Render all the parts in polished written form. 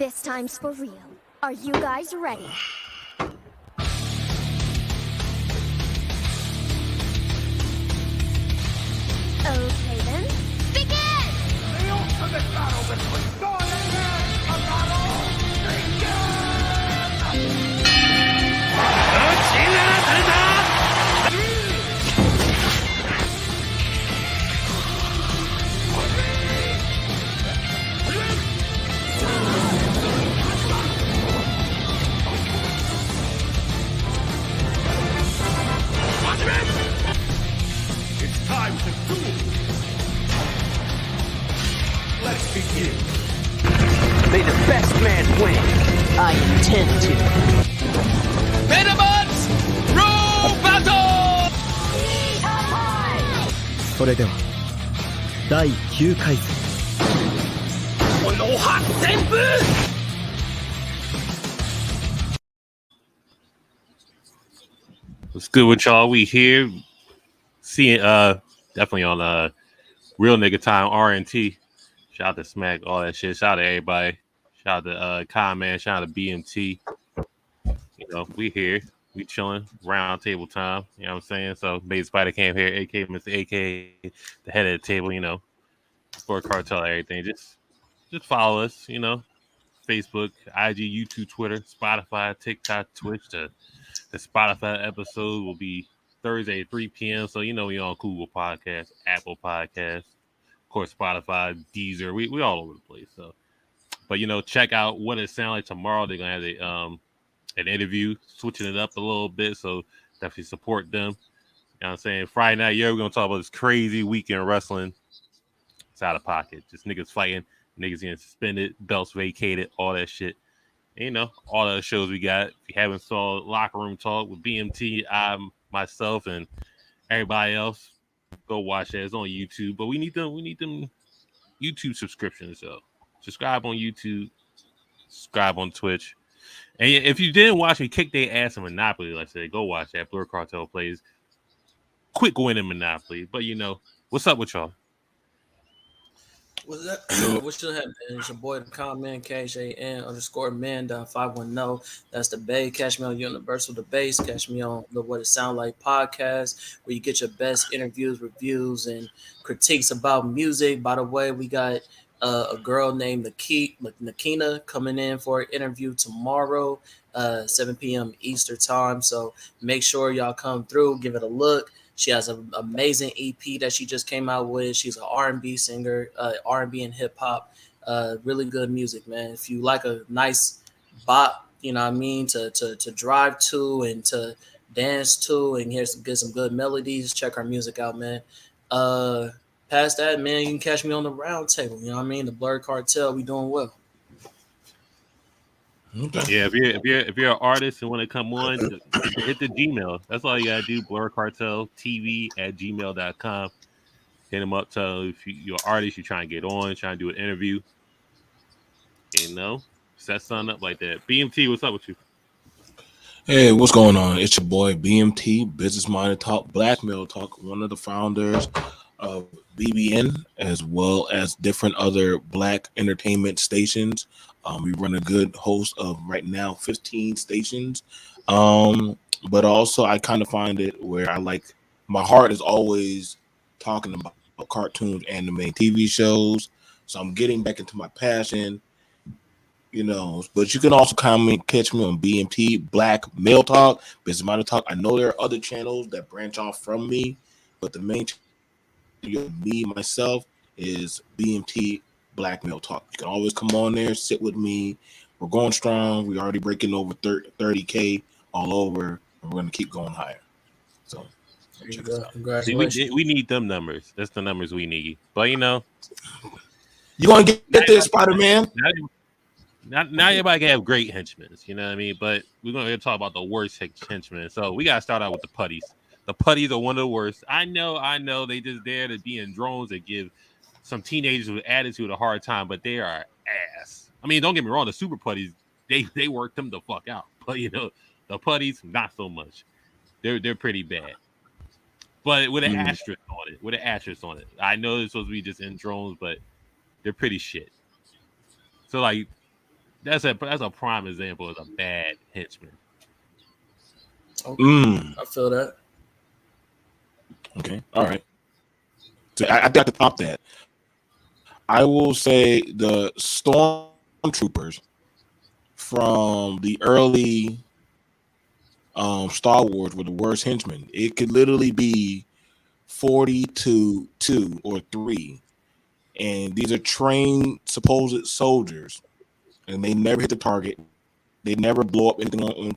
This time's for real. Are you guys ready? Okay then, begin! The ultimate battle between good and bad, a battle It's time to duel! Let's begin! May the best man win. I intend to. Venomots! Roundtable! それでは第9回戦この8000部 What's good with y'all? We here. Seeing definitely on Real Nigga Time RNT. Shout out to Smack, all that shit. Shout out to everybody. Shout out to Con Man, shout out to BMT. You know, we here. We chilling. Round table time. You know what I'm saying? So Bait Spider came here, AK Mr. AK, the head of the table, you know. Blerd Cartel, everything. Just follow us, you know. Facebook, IG, YouTube, Twitter, Spotify, TikTok, Twitch. The Spotify episode will be Thursday at 3 p.m. So you know we on Google Podcasts, Apple Podcasts, of course Spotify, Deezer. We all over the place. So, but you know, check out what it sounds like tomorrow. They're gonna have an interview, switching it up a little bit. So definitely support them. You know what I'm saying? Friday night, we're gonna talk about this crazy weekend wrestling. It's out of pocket. Just niggas fighting, niggas getting suspended, belts vacated, all that shit. And, you know, all the shows we got. If you haven't saw Locker Room Talk with BMT, myself, and everybody else, go watch that. It's on YouTube. But we need them YouTube subscriptions. So subscribe on YouTube, subscribe on Twitch. And if you didn't watch me kick their ass in Monopoly, like I said, go watch that. Blerd Cartel plays quick win in Monopoly. But you know, what's up with y'all? What's up? What should happen? It's your boy, the Con-Man, KHAN_Manda 510. That's the Bay. Catch me on Universal The Base. Catch me on the What It Sound Like podcast, where you get your best interviews, reviews, and critiques about music. By the way, we got a girl named Nakina coming in for an interview tomorrow, 7 p.m. Eastern time. So make sure y'all come through, give it a look. She has an amazing EP that she just came out with. She's an R&B singer, R&B and hip hop. Really good music, man. If you like a nice bop, you know what I mean, to drive to and to dance to and get some good melodies, check her music out, man. Past that, man, you can catch me on the Roundtable. You know what I mean? The Blerd Cartel, we doing well. Okay. Yeah, if you're an artist and want to come on, hit the Gmail. That's all you gotta do. blerdcarteltv@gmail.com. Hit them up. Tell if you're an artist, you're trying to get on, trying to do an interview. You know, set something up like that. BMT, what's up with you? Hey, what's going on? It's your boy BMT, Business Minded Talk, Blackmail Talk, one of the founders of BBN, as well as different other Black entertainment stations. We run a good host of right now 15 stations. But also I kind of find it where my heart is always talking about cartoons, anime, TV shows. So I'm getting back into my passion, you know. But you can also catch me on BMT, Black Male Talk, Business Minded Talk. I know there are other channels that branch off from me, but the main me, myself, is BMT Black Male Talk. You can always come on there, sit with me. We're going strong. We're already breaking over 30K all over, and we're going to keep going higher. So, check us out. Congratulations. We need them numbers. That's the numbers we need. But, you know. You're going to get there, Spider-Man. Now everybody can have great henchmen. You know what I mean? But we're going to talk about the worst henchmen. So, we got to start out with the putties. The putties are one of the worst. I know. They just there to be in drones and give some teenagers with attitude a hard time, but they are ass. I mean, don't get me wrong, the super putties, they work them the fuck out. But you know, the putties, not so much. They're pretty bad. But with an asterisk on it. I know it's supposed to be just in drones, but they're pretty shit. So like That's a prime example of a bad henchman. Okay. I feel that. Okay, all right. So I got to top that. I will say the stormtroopers from the early Star Wars were the worst henchmen. It could literally be 40 to 2 or 3. And these are trained supposed soldiers, and they never hit the target. They never blow up anything on.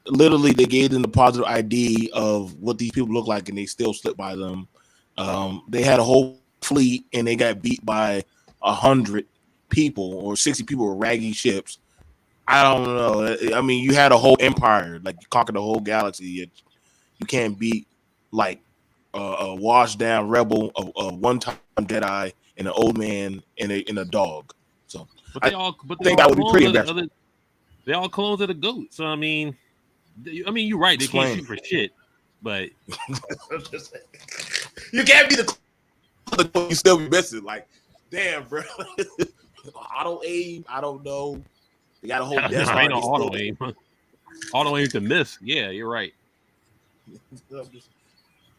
Literally, they gave them the positive ID of what these people look like, and they still slipped by them. They had a whole fleet, and they got beat by 100 people or 60 people with raggy ships. I don't know. I mean, you had a whole empire, like you conquered the whole galaxy. Yet you can't beat like a washed down rebel, a one-time Jedi, and an old man and a dog. So But they all would be pretty impressive. They all clones of the goat. So I mean, you're right. They can't shoot for shit, but you can't be the you still be missing. Like, damn, bro. Auto aim. I don't know. They got a whole death star. Ain't no auto aim. Auto aim to miss. Yeah, you're right.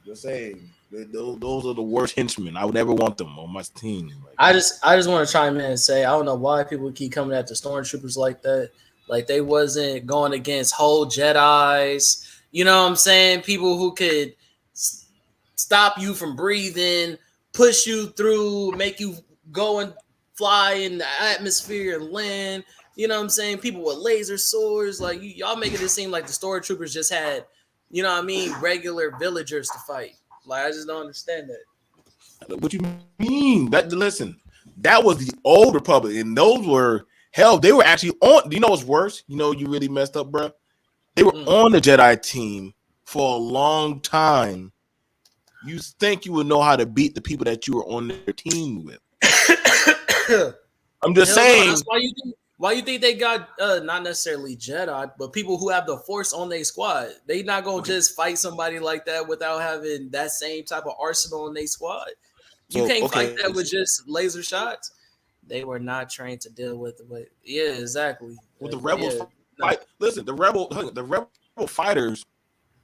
Just saying, those are the worst henchmen. I would never want them on my team. Like, I just want to chime in and say I don't know why people keep coming at the stormtroopers like that. Like they wasn't going against whole Jedis. You know what I'm saying? People who could stop you from breathing, push you through, make you go and fly in the atmosphere and land. You know what I'm saying? People with laser swords. Like y'all making it seem like the stormtroopers just had, you know what I mean, regular villagers to fight. Like I just don't understand that. What you mean? Listen, that was the old Republic, and those were hell. They were actually on. You know what's worse? You know you really messed up, bro. They were on the Jedi team for a long time. You think you would know how to beat the people that you were on their team with? I'm just saying. That's why you think they got not necessarily Jedi, but people who have the Force on their squad? They not gonna just fight somebody like that without having that same type of arsenal in their squad. You can't fight that with just laser shots. They were not trained to deal with it. But yeah, exactly. With the rebels, listen, the rebel fighters,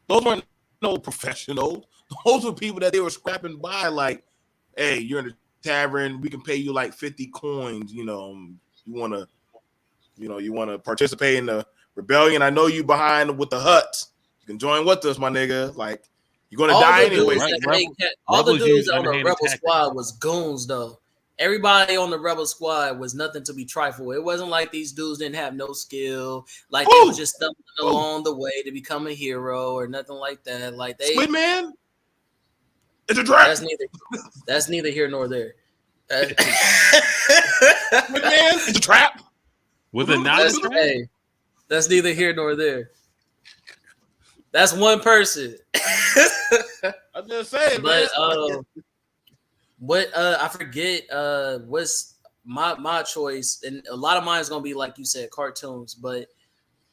those weren't no professionals. Those were people that they were scrapping by. Like, hey, you're in the tavern, we can pay you like 50 coins. You want to participate in the rebellion. I know you behind with the huts. You can join with us, my nigga. Like, you're gonna die anyway. All the dudes on the rebel squad was goons, though. Everybody on the rebel squad was nothing to be trifled with. It wasn't like these dudes didn't have no skill, like they were just stumbling along the way to become a hero or nothing like that. Like they, Squid Man, it's a trap. That's neither here nor there. Squid Man, it's a trap. With a hey, that's neither here nor there. That's one person. I'm just saying, but I forget what's my choice, and a lot of mine is gonna be like you said, cartoons. But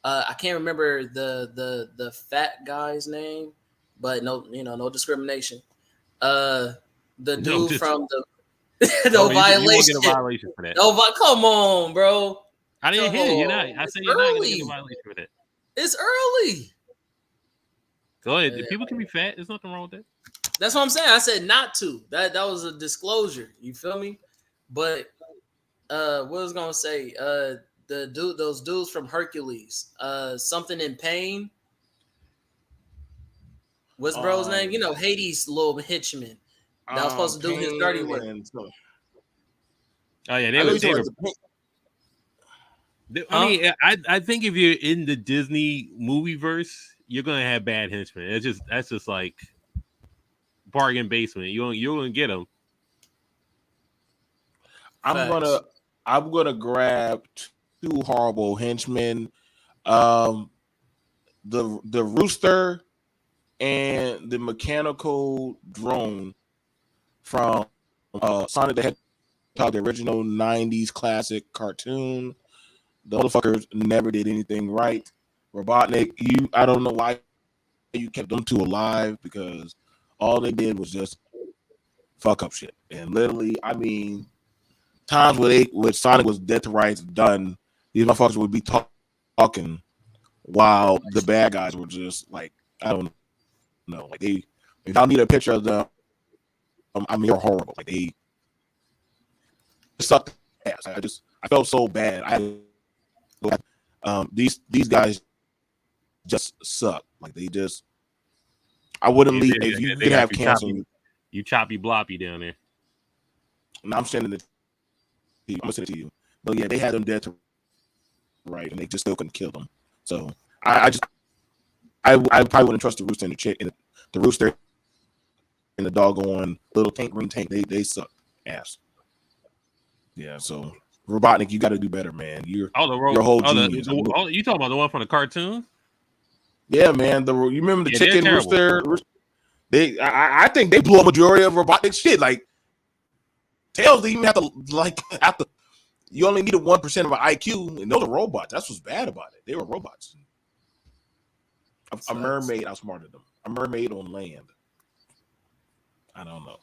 I can't remember the fat guy's name. But no discrimination. The dude from the no violation. You a violation for that. No, come on, bro. I didn't hear you. I said you're not gonna get a violation for that. It's early. Go ahead. People can be fat. There's nothing wrong with that. That's what I'm saying. I said not to. That was a disclosure. You feel me? But what was I gonna say? Those dudes from Hercules, something in pain. What's bro's name? You know, Hades' little henchman. That was supposed to do his dirty work. Oh yeah, they were. I mean, I think if you're in the Disney movie verse, you're gonna have bad henchmen. That's just like bargain basement. You're gonna get them. I'm gonna grab two horrible henchmen. The rooster and the mechanical drone from Sonic the Hedgehog, the original 90s classic cartoon. The motherfuckers never did anything right. Robotnik, I don't know why you kept them two alive, because all they did was just fuck up shit. And literally, I mean, times where Sonic was dead to rights done, these motherfuckers would be talking while the bad guys were just like, I don't know, like they. If I need a picture of them, I mean, they're horrible. Like they sucked ass. I felt so bad. These guys just suck. Like they just. I wouldn't leave if you could have cancer. You choppy bloppy down there. No, I'm sending it to you. I'm gonna send it to you. But yeah, they had them dead to right, and they just still couldn't kill them. So I probably wouldn't trust the rooster and the rooster and the doggone little green tank. They suck ass. Yeah, so Robotnik, you got to do better, man. Your whole genius. You talking about the one from the cartoon? Yeah, man. You remember the chicken rooster? I think they blew a majority of Robotnik's shit. Like Tails didn't even have to you only needed 1% of an IQ, and those are robots. That's what's bad about it. They were robots. A mermaid outsmarted them. A mermaid on land. I don't know.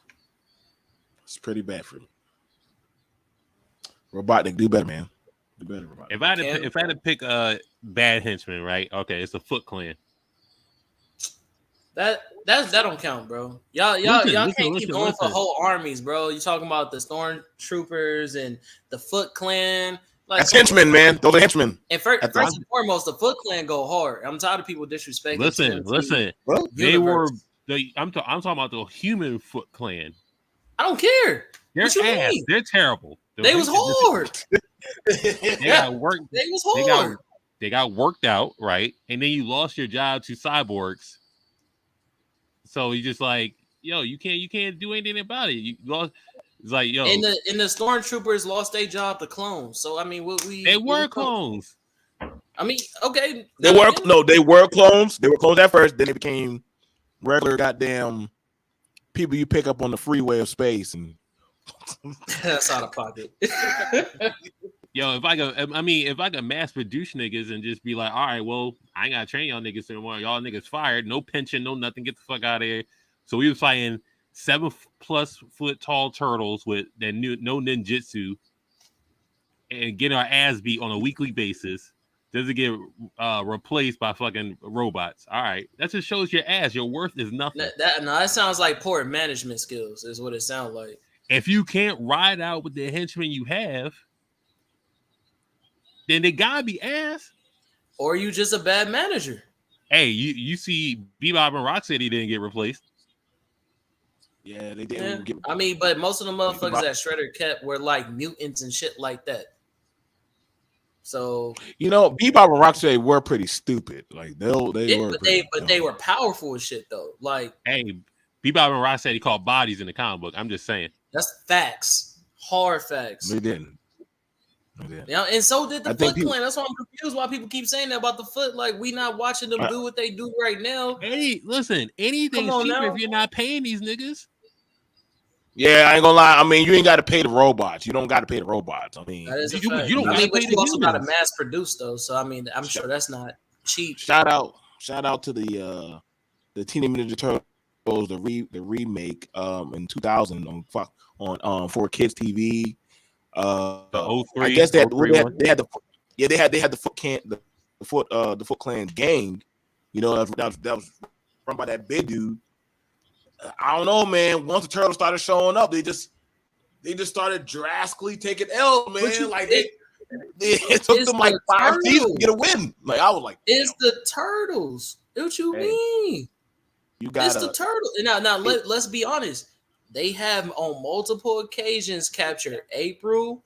It's pretty bad for me. Robotnik, do better, man. Do better, Robotnik. If I had to pick a bad henchman, right? Okay, it's a Foot Clan. That don't count, bro. Y'all can't keep going for whole armies, bro. You talking about the Stormtroopers and the Foot Clan? Like, that's henchmen, man. Those are henchmen. And first and foremost, the Foot Clan go hard. I'm tired of people disrespecting. Listen. Well, they were. I'm talking about the human Foot Clan. I don't care. They're ass. Mean? They're terrible. They was hard. They got worked. They was hard. They got worked out, right? And then you lost your job to cyborgs. So you just like, yo, you can't do anything about it. You lost. It's like, yo, and the Stormtroopers lost their job to clones. So I mean, they were clones. I mean, okay, they were clones. They were clones at first. Then they became regular goddamn people you pick up on the freeway of space, and that's out of pocket. Yo, if I could mass produce niggas and just be like, all right, well, I ain't gotta train y'all niggas anymore. Y'all niggas fired, no pension, no nothing. Get the fuck out of here. So we was fighting 7+ foot tall turtles with no ninjutsu and getting our ass beat on a weekly basis. Does it get replaced by fucking robots? All right, that just shows your ass. Your worth is nothing. That sounds like poor management skills. Is what it sounds like. If you can't ride out with the henchmen you have, then they gotta be ass. Or you just a bad manager. Hey, you see Bebop and Rocksteady didn't get replaced. Yeah, they didn't get replaced. I mean, but most of the motherfuckers that Shredder kept were like mutants and shit like that. So Bebop and Rocksteady were pretty stupid. Like they were powerful as shit though. Like, hey, Bebop and Rocksteady called bodies in the comic book. I'm just saying. That's facts. Hard facts. They didn't. Yeah, and so did the Foot Clan. That's why I'm confused why people keep saying that about the Foot. Like, we not watching them do what they do right now. Hey, listen, anything's cheaper if you're not paying these niggas. Yeah, I ain't gonna lie. I mean, you ain't got to pay the robots. You don't got to pay the robots. I mean, that is you don't. I mean, but you also got to mass produce though. So I mean, I'm sure that's not cheap. Shout out to the Teenage Mutant Ninja Turtles, the remake in 2000 on 4Kids TV. The 03, I guess they had the Foot Clan gang. That was run by that big dude. I don't know, man. Once the turtles started showing up, they just started drastically taking L, man. Like it took them like 5 seasons to get a win. Like I was like, it's the turtles. What you mean? It's the turtles. Now let's be honest. They have on multiple occasions captured April,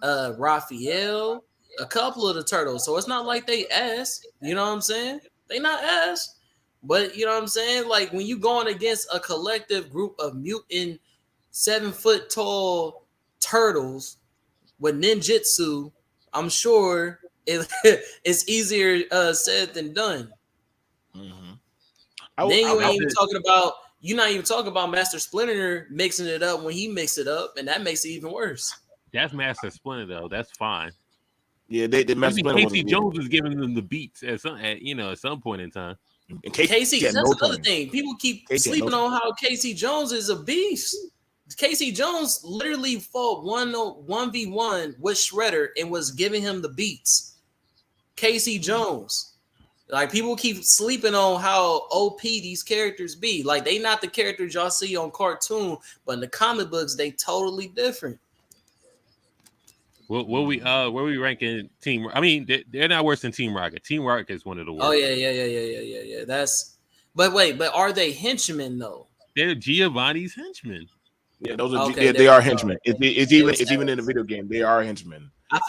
Raphael, a couple of the turtles. So it's not like they ass. You know what I'm saying? They not ass. But you know what I'm saying? Like when you going against a collective group of mutant 7 foot tall turtles with ninjutsu, I'm sure it's easier said than done. Mm-hmm. You're not even talking about Master Splinter mixing it up when he mixed it up, and that makes it even worse. That's Master Splinter though. That's fine. Yeah, they Master Splinter. Casey Jones was giving them the beats at some point in time. Casey, that's another thing. People keep sleeping on how Casey Jones is a beast. Casey Jones literally fought 1v1 with Shredder and was giving him the beats. Casey Jones. Like, people keep sleeping on how OP these characters be. Like, they not the characters y'all see on cartoon, but in the comic books, they totally different. Where we ranking Team? I mean, they're not worse than Team Rocket. Team Rocket is one of the worst. Oh yeah. But are they henchmen though? They're Giovanni's henchmen. Yeah, those are Okay, they are henchmen. It's even in the video game. They are henchmen. I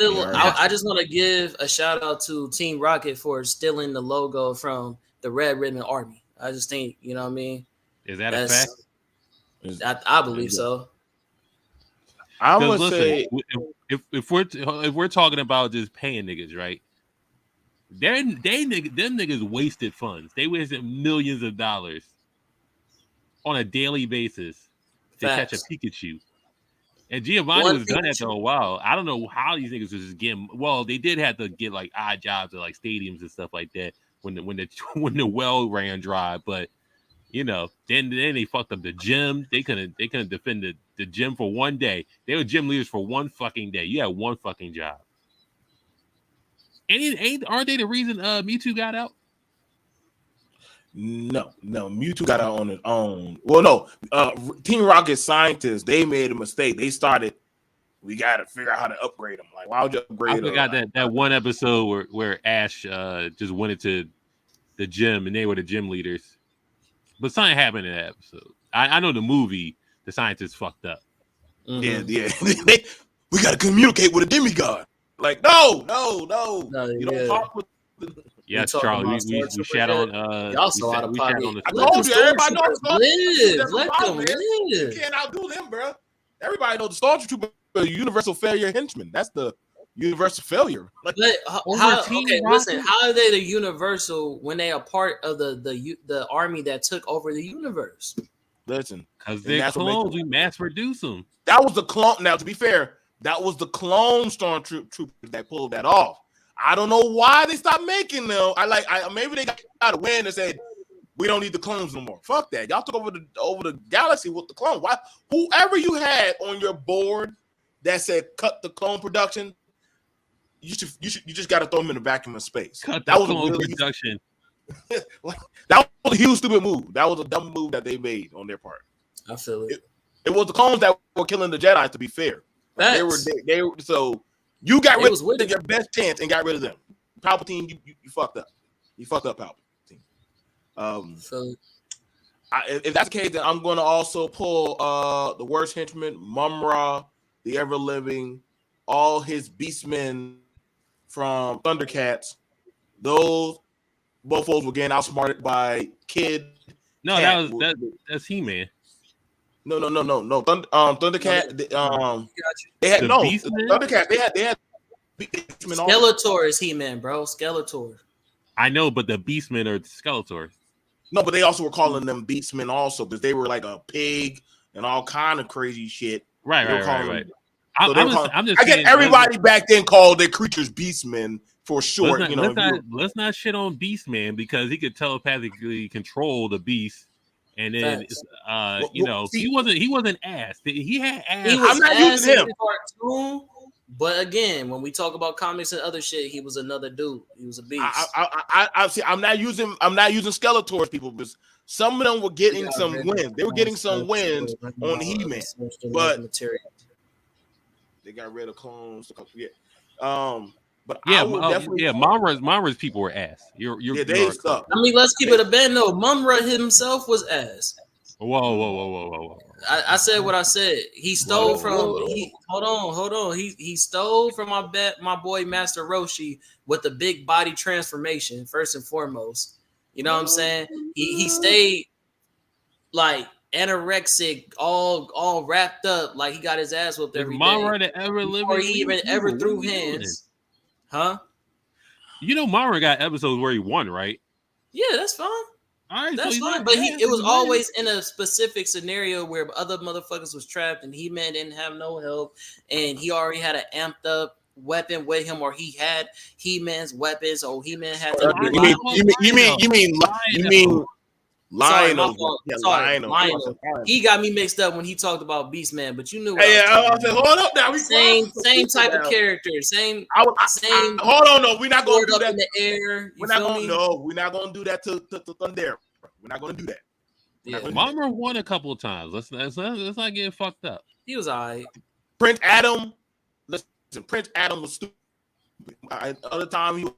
just want to give a shout out to Team Rocket for stealing the logo from the Red Ribbon Army. I just think, you know what I mean? Is that a fact? I believe so. I would say if we're talking about just paying niggas, right? Them niggas wasted funds. They wasted millions of dollars on a daily basis to catch a Pikachu. And Giovanni was done after a while. I don't know how these niggas was just getting. Well, they did have to get like odd jobs at like stadiums and stuff like that when the well ran dry. But you know, then they fucked up the gym. They couldn't defend the gym for one day. They were gym leaders for one fucking day. You had one fucking job. And aren't they the reason Mewtwo got out? No, Mewtwo got out on his own. Well, no, Team Rocket scientists, they made a mistake. They started, we got to figure out how to upgrade them. Like, why would you upgrade them? I forgot that one episode where Ash just went into the gym and they were the gym leaders. But something happened in that episode. I know the movie, the scientists fucked up. Mm-hmm. Yeah. We got to communicate with a demigod. Like, no, you don't talk with. Yes, Charlie. We shat on. Y'all so out of pocket. I told you, everybody knows live. Let them live. You can't outdo them, bro. Everybody knows the Stormtrooper, the universal failure henchman. That's the universal failure. Like, listen. How are they the universal when they are part of the army that took over the universe? Listen, because they're clones. We mass produce them. That was the clone. Now, to be fair, that was the clone Stormtroopers that pulled that off. I don't know why they stopped making them. Maybe they got a win and said we don't need the clones no more. Fuck that. Y'all took over the galaxy with the clone. Why? Whoever you had on your board that said cut the clone production, you just got to throw them in the vacuum of space. Cut that was clone production. That was a huge stupid move. That was a dumb move that they made on their part. I feel it. It was the clones that were killing the Jedi. To be fair, they were so. You got rid of your best chance and got rid of them. Palpatine, you fucked up. You fucked up, Palpatine. If that's the case, then I'm going to also pull the worst henchman, Mumra, the Ever Living, all his beastmen from Thundercats. Those both of those were getting outsmarted by Kid. No, that's He-Man. No. Thundercat. They had Thundercat. They had Skeletor is He-Man, bro. Skeletor. I know, but the Beastmen are Skeletors. No, but they also were calling them Beastmen also because they were like a pig and all kind of crazy shit. Right. I'm just. I get everybody back then called their creatures Beastmen for short. Let's not shit on Beastman because he could telepathically control the beast. And then, he wasn't ass. He had ass. I'm not using him. Cartoon, but again, when we talk about comics and other shit, he was another dude. He was a beast. I see. I'm not using Skeletors, people, because some of them were getting some wins. They were getting some wins on He-Man, but they got rid of clones. Yeah. But Mumra's people were ass. They suck. I mean, let's keep it a band though. Mumra himself was ass. Whoa. I said what I said. He stole hold on. He stole from my boy Master Roshi with the big body transformation, first and foremost. You know what I'm saying? He stayed like anorexic, all wrapped up, like he got his ass whooped every day. Mumra the Ever Living, or he even ever threw hands. Huh? You know, Mara got episodes where he won, right? Yeah, that's fine. All right, that's fine. But it was always in a specific scenario where other motherfuckers was trapped and He-Man didn't have no help, and he already had an amped up weapon with him, or he had He-Man's weapons, or He-Man had to. Sorry, my Lionel. fault. Yeah, Sorry, Lionel. Lionel. He got me mixed up when he talked about Beast Man, but you knew what Hey, I yeah, was I said, hold up now. We same crossed same people type of now. character, same I, hold on, no, we're not gonna sword do up that. in the air. We're You not feel gonna me? no, we're not gonna do that to Thunder. We're not gonna do that. Yeah, Mama won a couple of times. Let's not get fucked up. he was alright. Prince Adam, listen, Prince Adam was stupid. Other time he was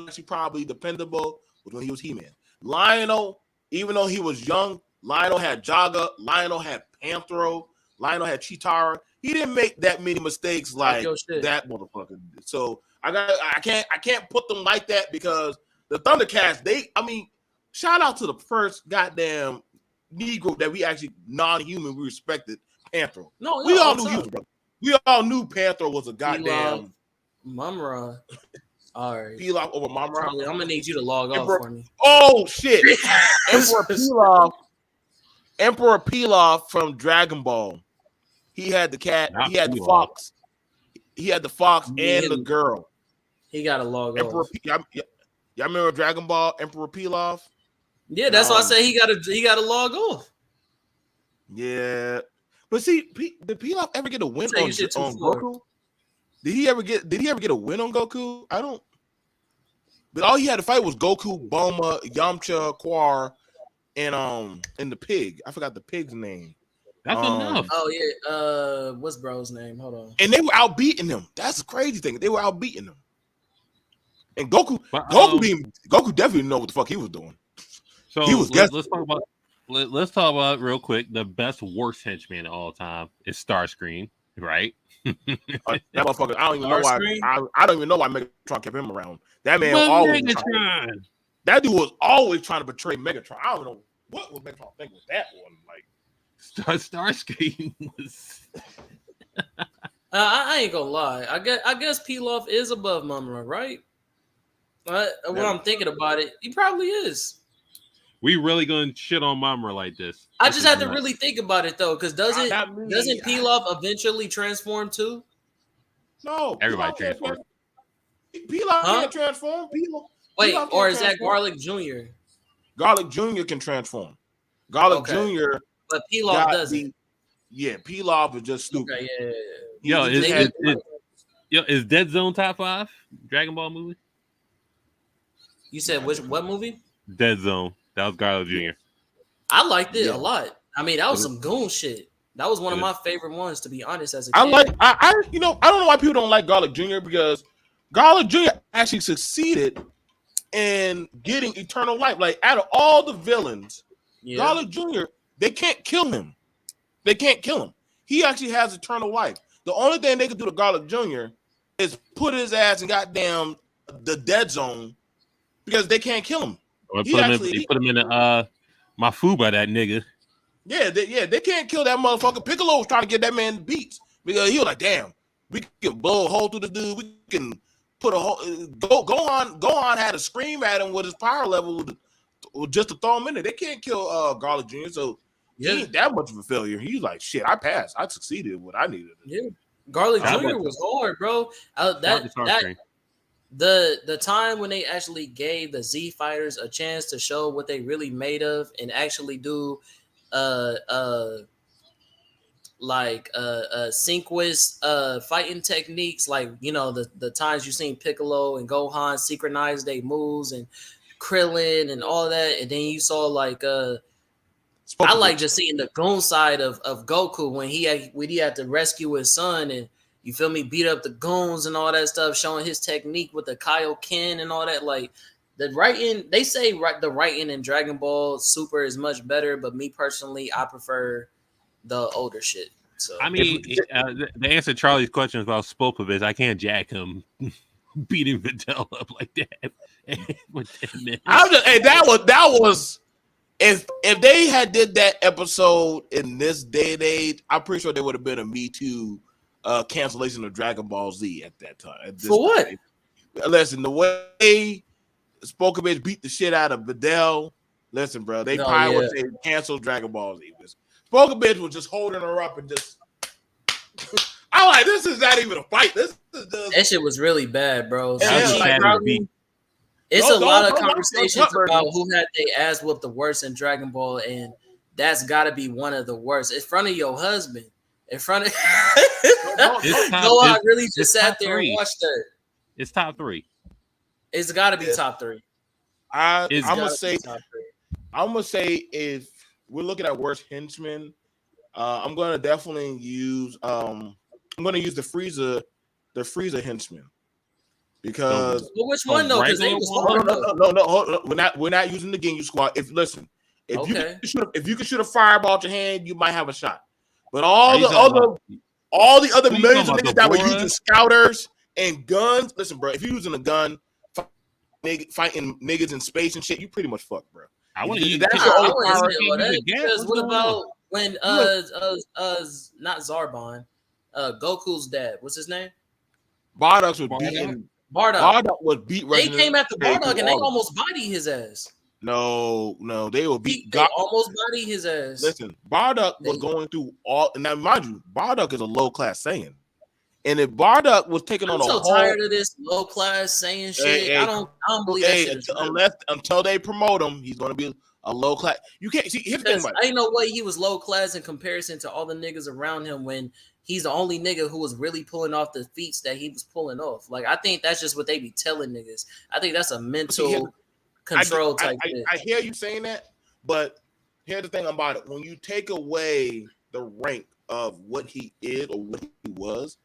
actually probably dependable was when he was He-Man. Lionel, even though he was young, Lionel had Jaga, Lionel had Panthro, Lionel had Chitara. He didn't make that many mistakes like that motherfucker. So I can't put them like that because the Thundercats, shout out to the first goddamn Negro that we actually non-human we respected, Panthro. No, we all knew he was brother. We all knew Panthro was a goddamn Mumra. All right. Pilaf over Mumra. I'm gonna need you to log off for me. Oh shit. Emperor Pilaf from Dragon Ball. He had the cat, he had the fox. He had the fox and the girl. He got to log off. Y'all remember Dragon Ball Emperor Pilaf? Yeah, that's why I say he got to log off. Yeah. But see, did Pilaf ever get a win on Goku? Did he ever get a win on Goku? I don't. But all he had to fight was Goku, Bulma, Yamcha, Quar, and the pig. I forgot the pig's name. That's enough. Oh yeah. What's bro's name? Hold on. And they were outbeating him. That's the crazy thing. They were outbeating him. And Goku definitely didn't know what the fuck he was doing. So he was let's talk about real quick. The best worst henchman of all time is Starscream, right? That motherfucker. I don't even know why. I don't even know why Megatron kept him around. That man always. That dude was always trying to betray Megatron. I don't know what was Megatron think with that one. Like Starscream was. I ain't gonna lie. I guess Pilaf is above Mumra, right? When I'm thinking about it, he probably is. We really gonna shit on Mumra like this? I just have to really think about it though, because doesn't Pilaf eventually transform too? No, everybody transforms. Pilaf can't transform. Wait, or is that Garlic Jr.? Garlic Jr. can transform. Garlic Jr. But Pilaf doesn't. Pilaf is just stupid. Okay, yeah. Is Dead Zone top 5 Dragon Ball movie? You said what movie? Dead Zone. That was Garlic Jr. I liked it a lot. I mean, that was some goon shit. That was one of my favorite ones, to be honest. As a kid. I don't know why people don't like Garlic Jr. because Garlic Jr. actually succeeded in getting eternal life. Like out of all the villains, Garlic Jr. They can't kill him. They can't kill him. He actually has eternal life. The only thing they could do to Garlic Jr. is put his ass in goddamn the dead zone because they can't kill him. Or put him in my Fuba, that nigga. Yeah, they can't kill that motherfucker. Piccolo was trying to get that man beats because he was like, "Damn, we can blow a hole through the dude. We can put a hole." Gohan had to scream at him with his power level just to throw him in there. They can't kill Garlic Jr. So he ain't that much of a failure. He's like, "Shit, I passed. I succeeded with what I needed." Yeah, Garlic Jr. was hard, bro. The time when they actually gave the Z fighters a chance to show what they really made of and actually do synchronous fighting techniques, like the times you seen Piccolo and Gohan synchronize their moves and Krillin and all that, and then you saw I like just seeing the goon side of Goku when he had to rescue his son and you feel me, beat up the goons and all that stuff, showing his technique with the Kaioken and all that. Like the writing, they say the writing in Dragon Ball Super is much better, but me personally, I prefer the older shit. So I mean, the answer to Charlie's question about Spopovich, I can't jack him beating Videl up like that. That was if they had did that episode in this day and age, I'm pretty sure there would have been a Me Too cancellation of Dragon Ball Z at that time. For what? Listen, the way Spokovich beat the shit out of Videl. Listen, bro, they probably would say cancel Dragon Ball Z. Spokovich was just holding her up and just. I'm like, this is not even a fight. This is just... That shit was really bad, bro. It's No, a lot of don't conversations interrupt, about Bernie. who had their ass whooped the worst in Dragon Ball, and that's got to be one of the worst. In front of your husband, in front of It's top, Gohan it's, really just it's sat top there and three. watched that. It's top 3. It's got to be Yeah. top 3. I'm It's gonna gotta say be top 3. I'm gonna say if we're looking at worst henchmen, I'm gonna definitely use I'm gonna use the Frieza henchman because But which one though? Because they regular was one? hard though. no, hold on. We're not using the Ginyu squad. If Okay. you can shoot a fireball at your hand, you might have a shot. But all Are you the talking other Who you millions of talking niggas about, that were the using scouters and guns, listen, bro. If you're using a gun, fighting niggas in space and shit, you pretty much fucked, bro. I want to use That's Nah, your I only wouldn't power. say all that because what What's going about on? when not Zarbon, Goku's dad? What's his name? Bardock was Bardock? beating. Bardock. Bardock was beat. They Resident came after Evil Bardock and they all of them. almost bodied his ass. No, they will beat. They almost bodied his ass. Listen, Bardock was going through all. Now, mind you, Bardock is a low class Saiyan, and if Bardock was taking I'm on a so whole, tired of this low class saying shit. Hey, I don't believe that shit is real. until they promote him, he's going to be a low class. You can't see. Here's the thing Because about it. ain't no way he was low class in comparison to all the niggas around him when he's the only nigga who was really pulling off the feats that he was pulling off. Like I think that's just what they be telling niggas. I think that's a mental control type thing. I hear you saying that, but here's the thing about it: when you take away the rank of what he is or what he was,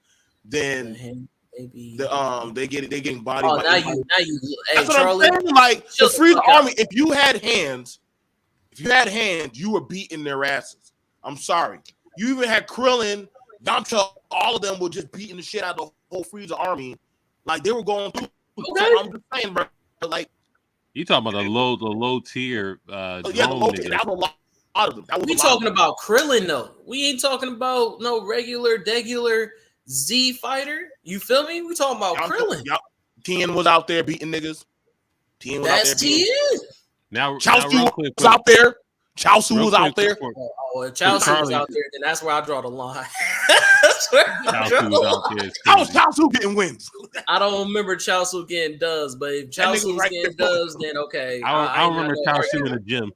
then they getting bodied. Oh, by now everybody. you. Hey, That's what Charlie, I'm saying. Like the shut the Freeze fuck up. Army, if you had hands, you were beating their asses. I'm sorry. You even had Krillin, Yamcha, all of them were just beating the shit out of the whole Frieza army. Like they were going through. Okay. I'm just saying, bro. Like You talking about the low tier yeah, drone that was niggas. a lot of them. That was We a lot talking of them. about Krillin though. We ain't talking about no regular Z fighter. You feel me? We talking about Krillin. Tien was out there beating niggas. Tien was That's out there beating. Tien. Now real Chaozu quick, was out there. Chaozu real was out quick, there. quick, Oh, if Chelsea was Charlie- out there, then that's where I draw the line. That's where I draw Chaozu the was line. out there. is How was crazy. Chaozu getting wins? I don't remember Chelsea getting dubs, but if That Chelsea nigga was right getting there. dubs, then okay. I ain't remember got no Chaozu in argument. the gym.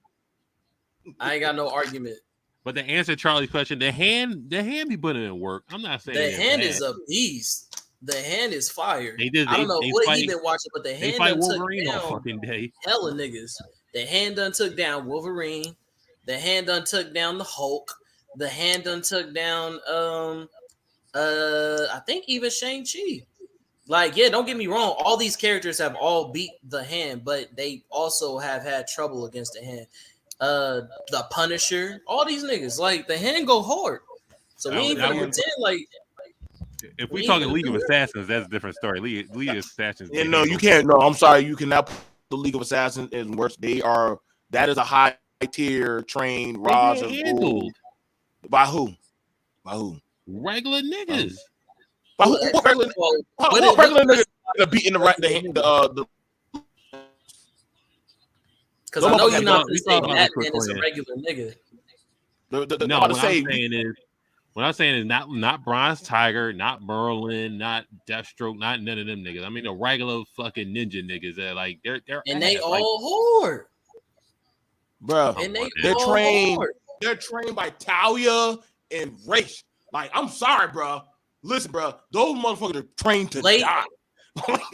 I ain't got no argument. But to answer Charlie's question, the hand be putting in work. I'm not saying The it's hand bad. is a beast. The hand is fire. They did- I don't know they what fight- he been watching, but the They hand fight done took Wolverine all down fucking day. hella niggas. The hand done took down Wolverine. The hand done took down the Hulk. The hand done took down I think even Shang-Chi. Like, yeah, don't get me wrong. All these characters have all beat the hand, but they also have had trouble against the hand. The Punisher, all these niggas, like the hand go hard. So we ain't That gonna was- pretend like If We we talking ain't League of gonna do Assassins, that's a different story. League of Assassins. Yeah, no, you can't. No, I'm sorry. You cannot put the League of Assassins in worse. That is a high tier trained Raj of handled by who? By who? regular niggas. By who? What regular, what regular niggas are beating the right the because I know you're not we gonna say talking about that quick man is a plan. regular nigga. the No, about to what say, I'm saying is not Bronze Tiger, not Merlin, not Deathstroke, not none of them niggas. I mean the regular fucking ninja niggas that like they're And they ass. all hard. bro, And they they're all trained. hard. They're trained by Talia and Race. Like, I'm sorry, bro. Listen, bro, those motherfuckers are trained to die.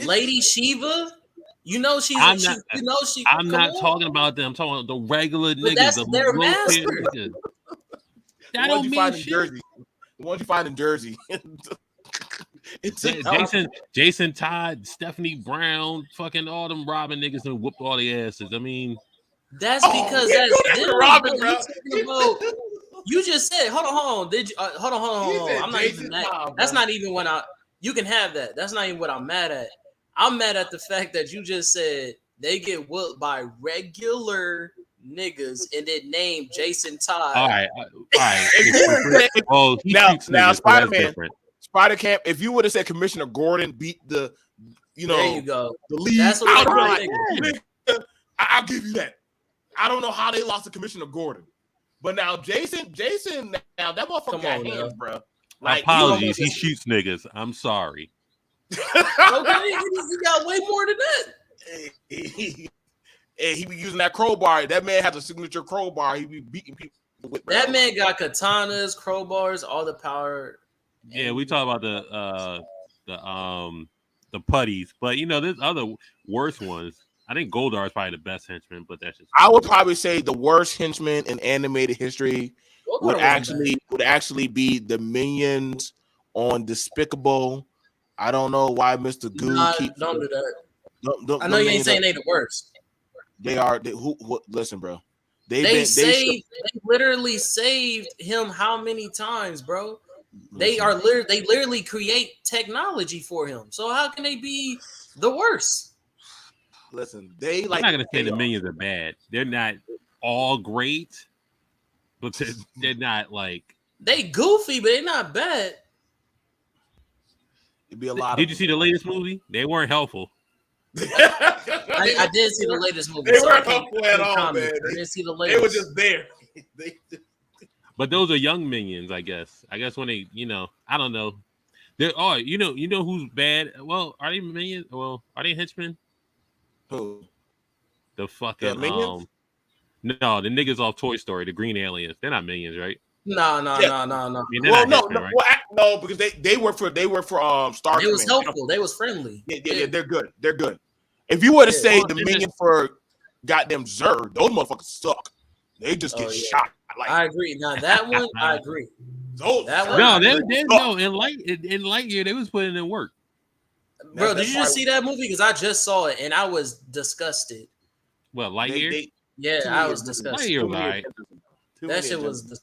Lady Shiva, you know she's I'm she, not- you know she. I'm come not on. talking about them. I'm talking about the regular But niggas. that's The their low-tier master. niggas. The That ones don't you mean find in shit. Jersey. The ones you find in Jersey. Jason Todd, Stephanie Brown, fucking all them Robin niggas and whooped all the asses. I mean, That's because yeah, that's that's them, Robin, bro. bro. You just said, hold on. Did you hold on? You said I'm not Jason even that. Todd, That's bro. not even what I. You can have that. That's not even what I'm mad at. I'm mad at the fact that you just said they get whooped by regular niggas and then named Jason Todd. all right. Oh, he Now- shoots now niggas, so that's Spider-Man- different. Spider Camp, if you would have said Commissioner Gordon beat the, There you go. the lead, That's what I'd I'm be saying. like, I'll give you that. I don't know how they lost to Commissioner Gordon. But now Jason, now that motherfucker Come got on, hands, bro. Apologies, you he shoots niggas. I'm sorry. Okay, he got way more than that. Hey, he be using that crowbar. That man has a signature crowbar. He be beating people with. That man got katanas, crowbars, all the power. Yeah, we talk about the putties, but you know, there's other worse ones. I think Goldar is probably the best henchman, but that's just. I would probably say the worst henchman in animated history would actually be the minions on Despicable. I don't know why Mr. Goo keeps. Don't do that. I know you ain't saying they the worst. They are. Listen, bro. They literally saved him how many times, bro? They literally create technology for him. So how can they be the worst? Listen, I'm not gonna say the minions are bad. They're not all great, but they're not like they goofy, but they're not bad. It'd be a lot. Did you see the latest movie? They weren't helpful. I did see the latest movie. They weren't helpful at all, man. I didn't see the latest. They were just there. But those are young minions, I guess. I guess when they, I don't know. They're you know who's bad? Well, are they minions? Well, are they henchmen? Who? The fucking no, the niggas off Toy Story, the green aliens. They're not minions, right? No. I mean, no, because they work for Star. It was helpful. They was friendly. Yeah, they're good. They're good. If you were to say the minion for goddamn Zerg, those motherfuckers suck. They just get shot. Like, I agree. Now that one, I agree. That one, in Lightyear, they was putting in work. Bro, did you just see that movie? Because I just saw it and I was disgusted. Well, Lightyear? I was disgusted. Lightyear was all right. That shit was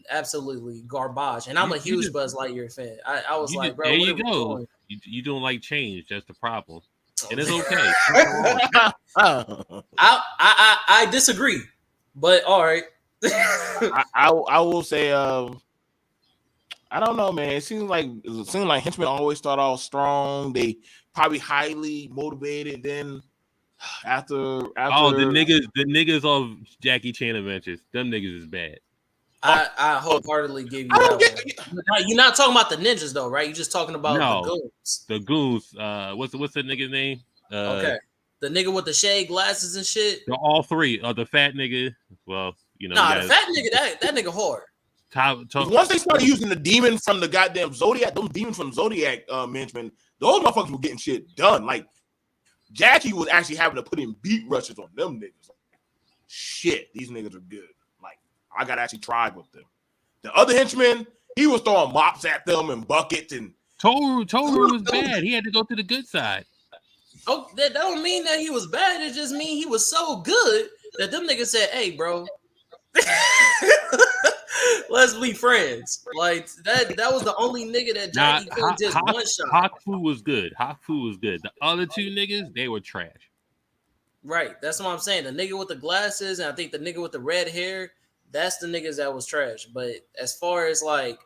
absolutely garbage. And I'm a huge Buzz Lightyear fan. I was like, bro, there you go. You don't like change. That's the problem. And it's okay. I disagree, but all right. I will say I don't know, man. It seems like henchmen always start off strong. They probably highly motivated. Then after the niggas of Jackie Chan Adventures, them niggas is bad. I wholeheartly give you that one. You're not talking about the ninjas though, right? You're just talking about the goons. The goons. What's the nigga's name? Okay, the nigga with the shade glasses and shit. All three. The fat nigga. Well, the fat nigga. That nigga hard. Once they started using the demon from the goddamn Zodiac, those demons from Zodiac henchmen, those motherfuckers were getting shit done. Like Jackie was actually having to put in beat rushes on them niggas. Shit, these niggas are good. Like I gotta actually try with them. The other henchmen, he was throwing mops at them and buckets and Toru was bad. He had to go to the good side. Oh, that don't mean that he was bad. It just mean he was so good that them niggas said, "Hey, bro, let's be friends." Like that was the only nigga that Jackie could just one shot. Haku was good. The other two niggas, they were trash. Right. That's what I'm saying. The nigga with the glasses and I think the nigga with the red hair, that's the niggas that was trash. But as far as like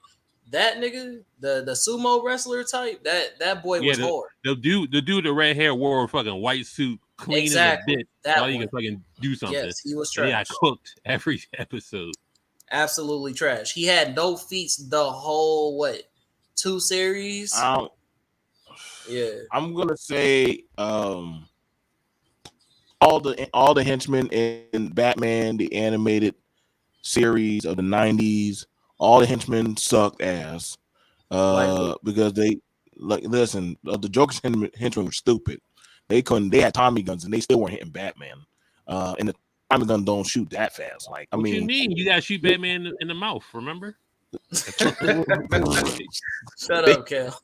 that nigga, the sumo wrestler type, that boy was hard. The dude with the red hair wore a fucking white suit, clean as a bitch. So he can fucking do something. Yes, he was trash. He got cooked every episode. Absolutely trash. He had no feats the whole 2 series. Yeah. I'm gonna say all the henchmen in Batman, the animated series of the 90s, all the henchmen sucked ass. Because they listen, the Joker's henchmen were stupid. They had Tommy guns and they still weren't hitting Batman. And the Tommy gun don't shoot that fast. Like, what you mean? You gotta shoot Batman in the mouth, remember? Shut up, Kel.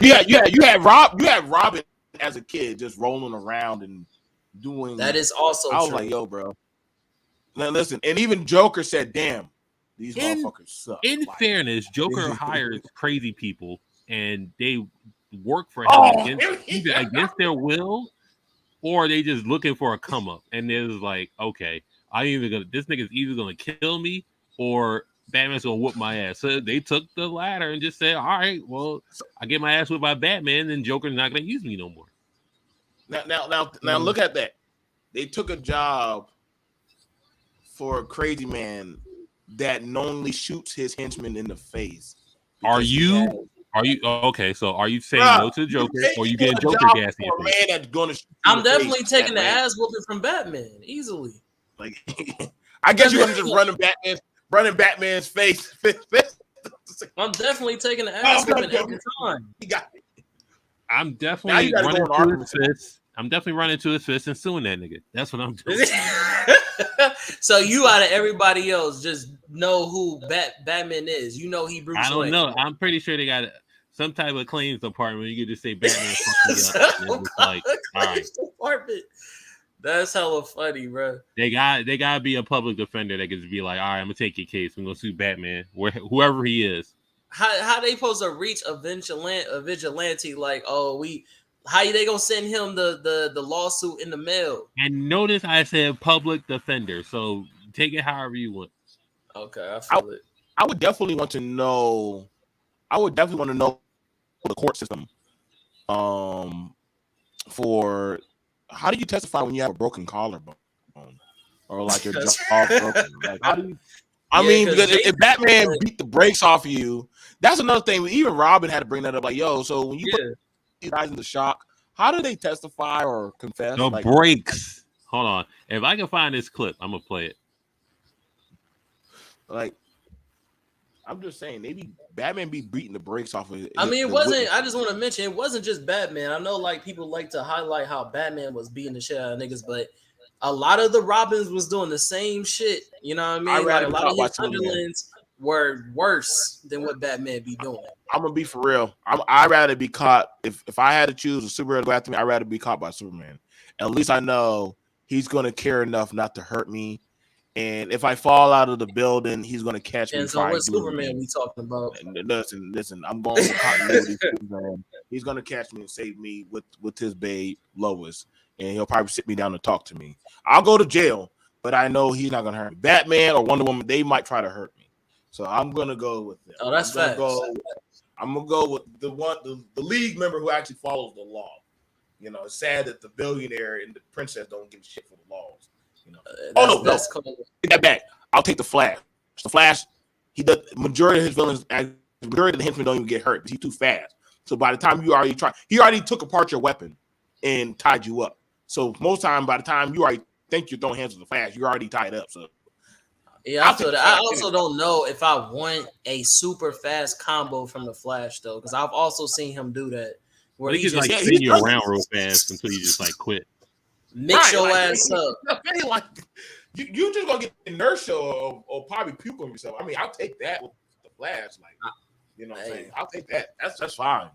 You had Robin as a kid just rolling around and doing that is also I was true. Like, yo, bro. Now listen, and even Joker said, damn, these motherfuckers suck. In fairness, Joker hires crazy people and they work for him against their will, or they just looking for a come up. And it's like, okay, this nigga's either gonna kill me or Batman's gonna whoop my ass. So they took the latter and just said, all right, well, I get my ass whipped by Batman, then Joker's not gonna use me no more. Now look at that. They took a job for a crazy man that knowingly shoots his henchmen in the face. Are you Are you okay? So are you saying Bruh, no to the Joker, or you taking getting a Joker job gas in for your a face? man that's gonna shoot you I'm in the definitely face taking the at ass whooping from Batman easily. Like, I guess you're gonna just run in Batman's face. I'm definitely taking the ass whooping every time. He got it. I'm Now definitely you gotta running go on to argument. his fist. I'm definitely running to his fist and suing that nigga. That's what I'm doing. So you out of everybody else just know who Batman is. You know he Bruce I don't Wayne. know. I'm pretty sure they got some type of claims department. You could just say Batman fucked me up. And it's like, all right, Department. That's hella funny, bro. they gotta be a public defender that could just be like, all right, I'm gonna take your case. I'm gonna sue Batman, whoever he is. How they supposed to reach a vigilante like, how they gonna send him the lawsuit in the mail? And notice I said public defender, so take it however you want. Okay, I feel it. I would definitely want to know. The court system. For how do you testify when you have a broken collarbone or like your jaw broken? Like, how do you? I mean, because if Batman beat the brakes off of you, that's another thing. Even Robin had to bring that up. Like, yo, so when you put these guys into shock, how do they testify or confess? The like, brakes. Hold on. If I can find this clip, I'm gonna play it. Like, I'm just saying, maybe Batman be beating the brakes off of it. I mean, it wasn't. I just want to mention it wasn't just Batman. I know, like, people like to highlight how Batman was beating the shit out of niggas, but a lot of the Robins was doing the same shit. You know what I mean? Like, a lot of his underlings were worse than what Batman be doing. I'm gonna be for real. I'd rather be caught if I had to choose a superhero to go after me. I'd rather be caught by Superman. At least I know he's gonna care enough not to hurt me. And if I fall out of the building, he's gonna catch me. And so what Superman we talking about? Listen. I'm going for continuity. He's gonna catch me and save me with his babe Lois, and he'll probably sit me down and talk to me. I'll go to jail, but I know he's not gonna hurt me. Batman or Wonder Woman, they might try to hurt me. So I'm gonna go with them. Oh, that's facts. I'm gonna go with the league member who actually follows the law. You know, it's sad that the billionaire and the princess don't give a shit for the laws. You know. No. Take that back. I'll take the Flash. The Flash, majority of his villains, majority of the henchmen don't even get hurt because he's too fast. So by the time he already took apart your weapon and tied you up. So most time, by the time you already think you're throwing hands with the Flash, you're already tied up. So yeah, I feel that. I also don't know if I want a super fast combo from the Flash though, because I've also seen him do that. Where he just like spin you around real fast until you just like quit. Mix your ass up. Like, you just gonna get inertia or probably puke on yourself. I mean, I'll take that with the Flash. Like, you know what I'm saying? I'll take that. That's fine.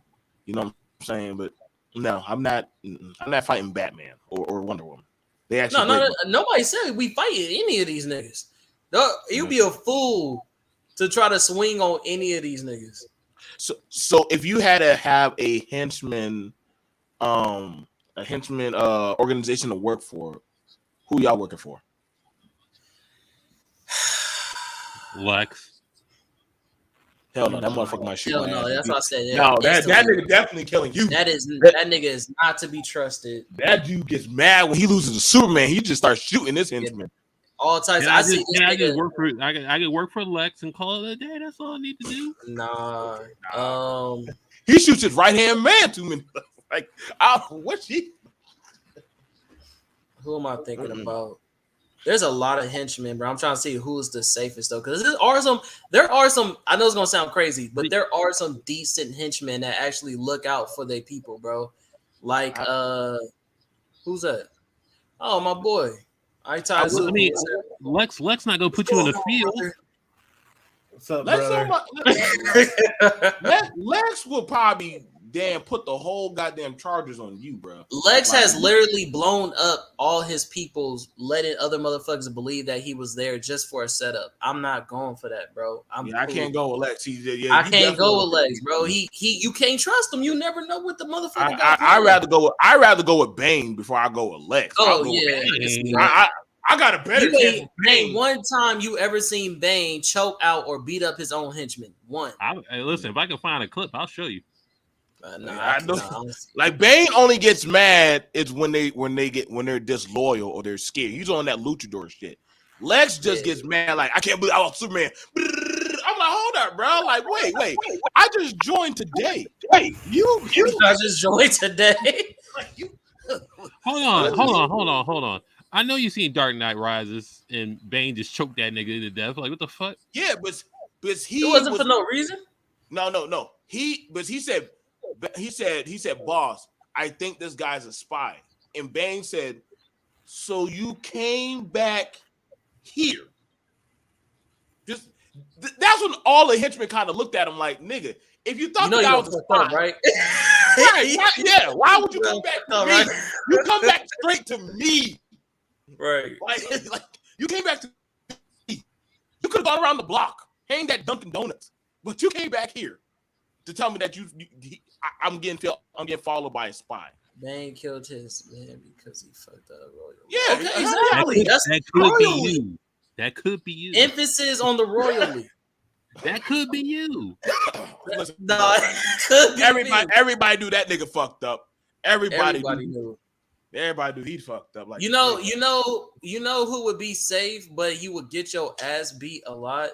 You know what I'm saying? But no, I'm not fighting Batman or Wonder Woman. They actually nobody said we fighting any of these niggas. You'd be a fool to try to swing on any of these niggas. So if you had to have a henchman organization to work for, who y'all working for? Lex. Hell no, that motherfucker might shoot. Hell no, that's what I said. Yeah, no, that nigga definitely killing you. That nigga is not to be trusted. That dude gets mad when he loses to Superman. He just starts shooting this henchman. All types. I could work for Lex and call it a day. That's all I need to do. Nah. He shoots his right hand man too many. Like, what's he? Who am I thinking about? There's a lot of henchmen, bro. I'm trying to see who's the safest though, because there are some. I know it's gonna sound crazy, but there are some decent henchmen that actually look out for their people, bro. Like, who's that? Oh, my boy. Lex not gonna put you in the field. What's up, brother? Lex will probably put the whole goddamn charges on you, bro. Lex has literally blown up all his peoples, letting other motherfuckers believe that he was there just for a setup. I'm not going for that, bro. I can't go with Lex. I can't go with Lex, bro. You can't trust him. You never know what the motherfucker. I'd rather go with Bane before I go with Lex. I got a better chance. Ain't one time you ever seen Bane choke out or beat up his own henchman. One. Listen, if I can find a clip, I'll show you. Like Bane only gets mad is when they're disloyal or they're scared. He's on that luchador shit. Lex just gets mad like I can't believe I was Superman. I'm like, hold up, bro. Like, wait. I just joined today. Wait, you. I just joined today. Like, you. Hold on. I know you seen Dark Knight Rises and Bane just choked that nigga to death. Like, what the fuck? Yeah, but he It wasn't for no reason. No. He said, boss, I think this guy's a spy. And Bane said, so you came back here. That's when all the henchmen kind of looked at him like, nigga, if you thought the guy was a spy, right? right? Yeah. Why would you come back to me? Right. You come back straight to me. Right. Like you came back to me. You could have gone around the block, hanged at Dunkin' Donuts, but you came back here to tell me that I'm getting followed by a spy. Bane killed his man because he fucked up royal. Yeah, okay, exactly. That could be you. That could be you. Emphasis on the royally. That could be you. Listen, No, it could be everybody knew that nigga fucked up. Everybody knew. Everybody knew he fucked up. Like You know who would be safe, but you would get your ass beat a lot.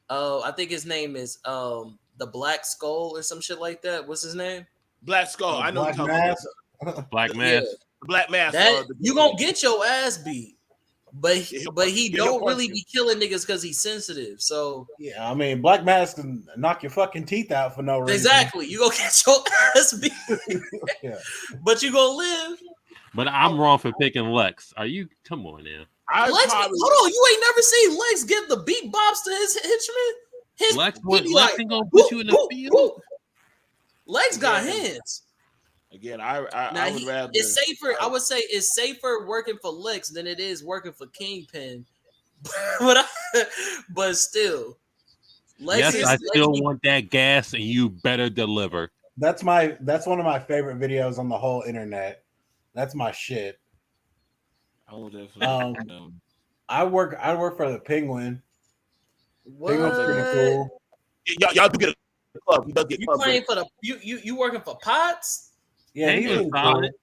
I think his name is the Black Skull or some shit like that. What's his name? Black Skull. I know Black you're Mask. Black Mask. The Black Mask. You gonna get your ass beat, but he he'll don't punch really you. be killing niggas because he's sensitive. So Yeah, I mean, Black Mask can knock your fucking teeth out for no reason. exactly, you gonna get your ass beat, Yeah. but you gonna live. But I'm wrong for picking Lex. Are you? Come on now. Lex, hold on, you ain't never seen Lex give the beat bops to his henchmen. Lex he be ain't gonna put you in the field. Lex got hands. Again, I would rather. It's safer. I would say it's safer working for Lex than it is working for Kingpin. but still, Lex I still want that gas, and you better deliver. That's one of my favorite videos on the whole internet. That's my shit. I will definitely. I work for the Penguin. What? Penguin's pretty cool. Y'all do get a club. He does get You club. playing for the you working for Potts? Yeah, he's Penguin's really solid. cool.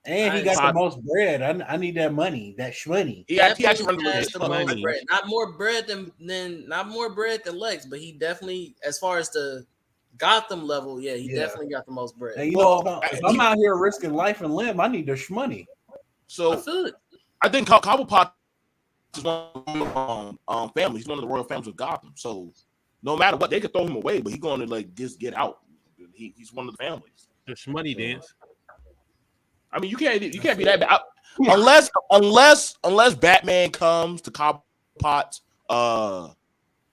And he got the most bread. I need that money, that shmoney. He actually runs Has the the most money. bread. Not more bread than Lex, but he definitely, as far as the Gotham level, he definitely got the most bread. And if I'm out here risking life and limb, I need the shmoney. So I feel it. I think Cobblepot is one of the families. He's one of the royal families of Gotham. So no matter what, they could throw him away, but he's going to like just get out. He's one of the families. Just money dance. I mean, you can't be that bad unless Batman comes to Cobblepot's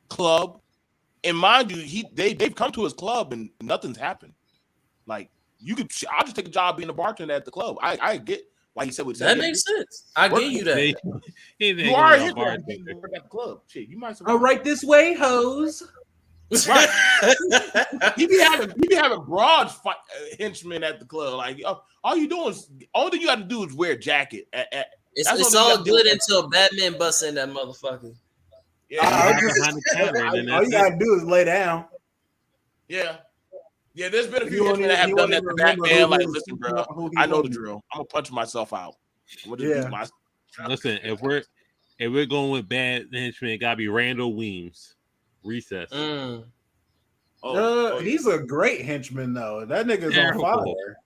club. And mind you, they've come to his club and nothing's happened. Like I'll just take a job being a bartender at the club. I get why he said what he said. That makes sense. I give you that. You are a hitman at the club. Shit, you might. All right, this way, hoes. Right. he be having broad henchmen at the club. Like all you doing is all you got to do is wear a jacket. It's all good until Batman busts in that motherfucker. Yeah. All you gotta do is lay down. Yeah. There's been a few henchmen that have done that to Batman. Like, listen, bro, I know the drill. I'm gonna punch myself out. Listen, if we're going with bad henchmen, it gotta be Randall Weems. Recess. He's a great henchman though. That nigga's on fire.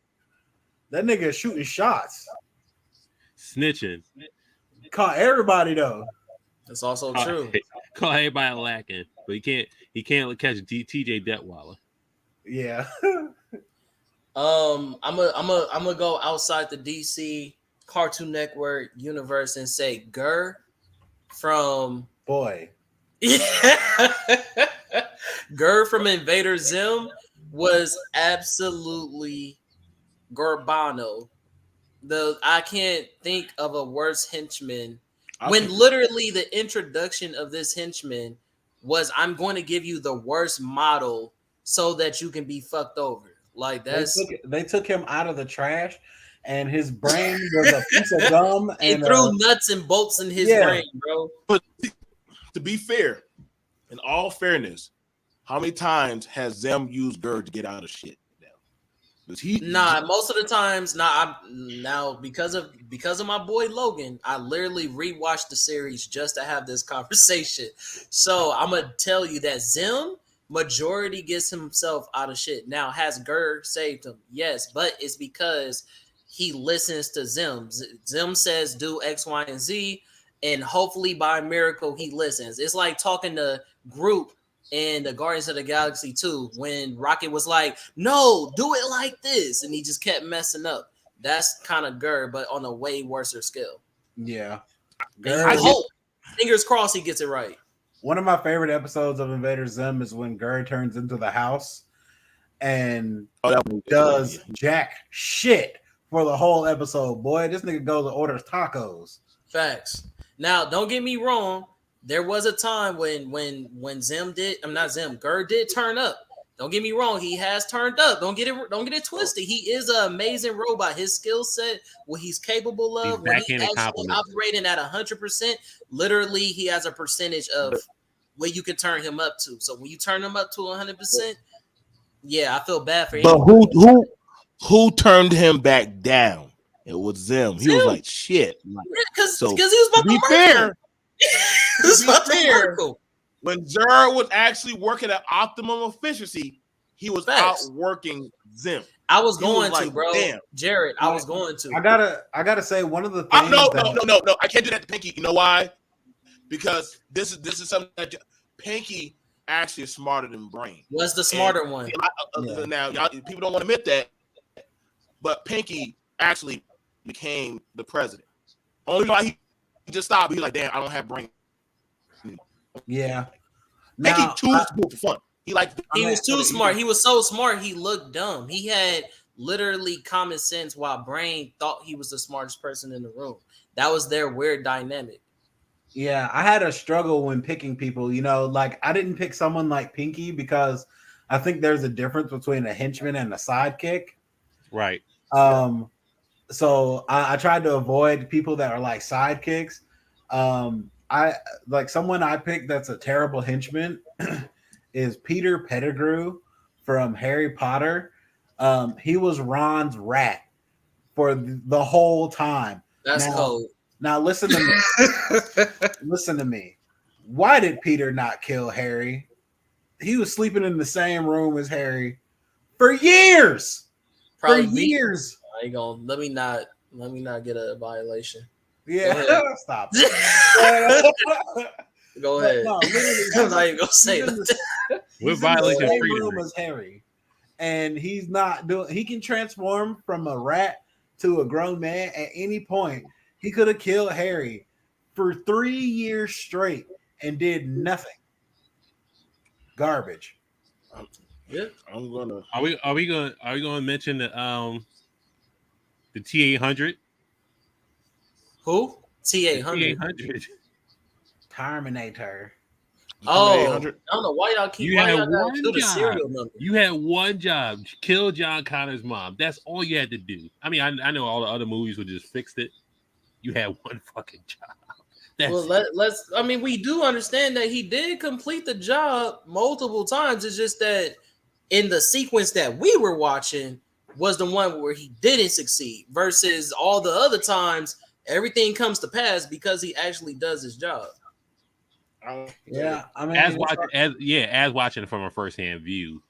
That nigga is shooting shots. Snitching. Caught everybody though. That's also true. Call everybody lacking, but he can't catch TJ Detweiler. Yeah. I'm gonna go outside the DC Cartoon Network universe and say Gur from Boy. Yeah. Gur from Invader Zim was absolutely Gorbano. I can't think of a worse henchman when literally the introduction of this henchman was, I'm going to give you the worst model so that you can be fucked over. Like they took him out of the trash and his brain was a piece of gum and they threw nuts and bolts in his brain, bro. But to be fair, in all fairness, how many times has Zem used Gur to get out of shit? Most of the times, because of my boy Logan, I literally rewatched the series just to have this conversation. So I'm gonna tell you that Zim majority gets himself out of shit. Now, has Gur saved him? Yes, but it's because he listens to Zim. Zim says do X, Y, and Z, and hopefully by miracle he listens. It's like talking to Groot in the Guardians of the Galaxy 2 when Rocket was like, no, do it like this, and he just kept messing up. That's kind of Gur, but on a way worse scale. Yeah. I hope. Fingers crossed he gets it right. One of my favorite episodes of Invader Zim is when Gur turns into the house and does jack shit for the whole episode. Boy, this nigga goes and orders tacos. Facts. Now, don't get me wrong. There was a time when Gur did turn up. Don't get me wrong, he has turned up. Don't get it twisted. He is an amazing robot. His skill set, what he's capable of, when he's actually operating at 100%, literally he has a percentage of what you can turn him up to. So when you turn him up to 100%, yeah, I feel bad for him. But who turned him back down? It was Zim. He was like, shit. Because he was about to be fair. When Zer was actually working at optimum efficiency, he was outworking Zim. I was going to, bro. Damn. Jared, I was going to. I gotta say, one of the things. No. I can't do that to Pinky. You know why? Because this is something that Pinky actually is smarter than Brain. Was the smarter one? Now, people don't want to admit that, but Pinky actually became the president. Only why he just stopped. He was like, damn, I don't have Brain. Yeah. Pinky too smart for fun. He was too smart. He was so smart, he looked dumb. He had literally common sense while Brain thought he was the smartest person in the room. That was their weird dynamic. Yeah, I had a struggle when picking people. You know, like I didn't pick someone like Pinky because I think there's a difference between a henchman and a sidekick. Right. So I tried to avoid people that are like sidekicks. I like someone I picked that's a terrible henchman is Peter Pettigrew from Harry Potter. He was Ron's rat for the whole time. That's cold. Now listen to me. Listen to me. Why did Peter not kill Harry? He was sleeping in the same room as Harry for years. Probably for years. I ain't gonna let me not get a violation. Yeah, stop. Go ahead. No, I'm not even gonna say that. We're violating freedom as Harry, and he's not doing. He can transform from a rat to a grown man at any point. He could have killed Harry for 3 years straight and did nothing. Garbage. Yeah, I'm gonna. Are we gonna mention the T-800? Who? T-800. Terminator. Oh, I don't know why y'all keep. You had one job: kill John Connor's mom. That's all you had to do. I mean, I know all the other movies would just fixed it. You had one fucking job. Let's. I mean, we do understand that he did complete the job multiple times. It's just that in the sequence that we were watching was the one where he didn't succeed. Versus all the other times, everything comes to pass because he actually does his job. Yeah, I mean, as watching it from a first-hand view,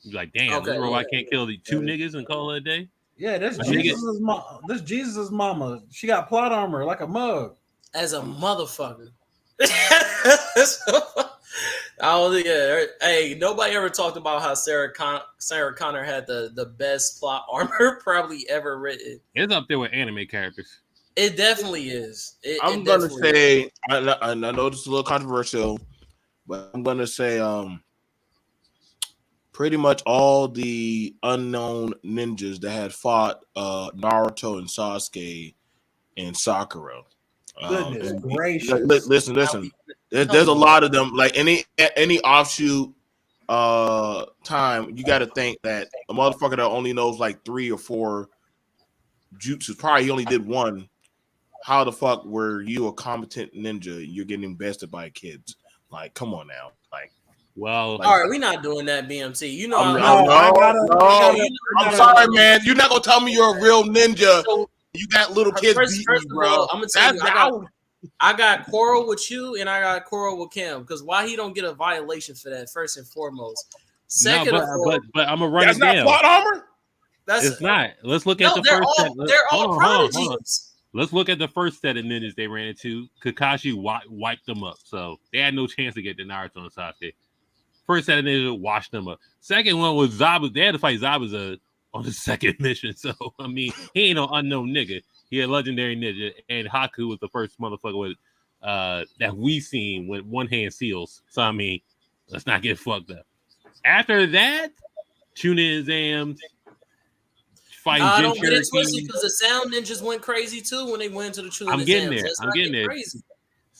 you're like, damn, this robot can't kill the two niggas and call it a day. Yeah, this Jesus' mama. She got plot armor like a mug. As a motherfucker. Hey, nobody ever talked about how Sarah Connor had the best plot armor probably ever written. It's up there with anime characters. It definitely is. I'm gonna say, I know this is a little controversial, but I'm gonna say, pretty much all the unknown ninjas that had fought Naruto and Sasuke and Sakura. Goodness gracious! Listen. There's a lot of them. Like any offshoot time, you got to think that a motherfucker that only knows like 3 or 4 jutsus, probably he only did one. How the fuck were you a competent ninja? You're getting bested by kids. Like, come on now. Like, Well, All right, we're not doing that, BMT. You know, I'm sorry, man. You're not gonna tell me you're a real ninja. So, you got little kids beating first you, of bro. all, I'm gonna tell you, I got quarrel with you and I got quarrel with Cam because why he don't get a violation for that? First and foremost. Second of all, but I'm gonna run that's it down. not plot armor. It's not. Let's look at the they're first all, set. They're all Hold on. prodigies. Let's look at the first set of ninjas they ran into. Kakashi wiped them up, so they had no chance to get the Naruto and Sasuke. First set of ninjas washed them up. Second one was Zabuza. They had to fight Zabuza on the second mission. So I mean, he ain't no unknown nigga. He a legendary ninja, and Haku was the first motherfucker with that we seen with one hand seals. So I mean, let's not get fucked up. After that, Chunin exams. I don't get it twisted because the sound ninjas went crazy too when they went into the Chunin I'm getting exams. there. I'm getting there. Crazy.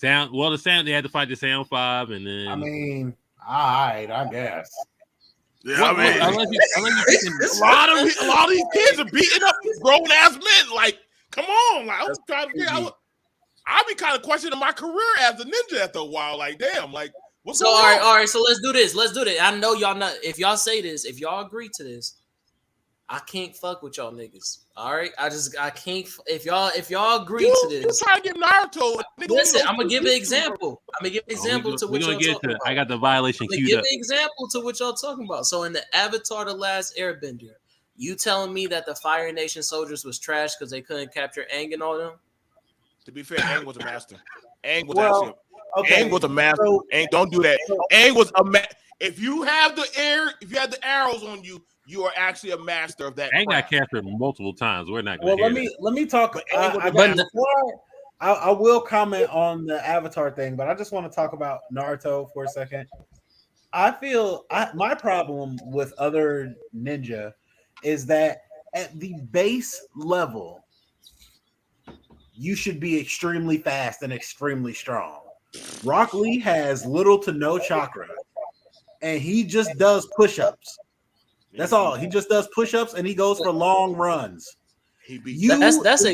The sound they had to fight the Sound 5, and then I mean, all right, I guess. Yeah, I mean, unless you a lot of these kids are beating up grown ass men. Like, come on, like I'm trying to figure out. I'll be kind of questioning my career as a ninja after a while. Like, damn, like what's going on? All right. So let's do this. I know y'all not. If y'all say this, if y'all agree to this, I can't fuck with y'all niggas. All right, I can't. If y'all agree to this, you try to get Naruto. Listen, I'm gonna give an example. To what y'all talking about. I got the violation queued give up. an example to what y'all talking about. So in the Avatar: The Last Airbender, you telling me that the Fire Nation soldiers was trash because they couldn't capture Aang and all them? To be fair, Aang was a master. Aang was Aang was a master. Aang, don't do that. Aang was a If you have the arrows on you, you are actually a master of that. Aang got captured multiple times. We're not going to let me talk. I will comment on the Avatar thing, but I just want to talk about Naruto for a second. I feel my problem with other ninja is that at the base level, you should be extremely fast and extremely strong. Rock Lee has little to no chakra, and he just does push-ups. That's all. He just does push-ups and he goes for long runs. This nigga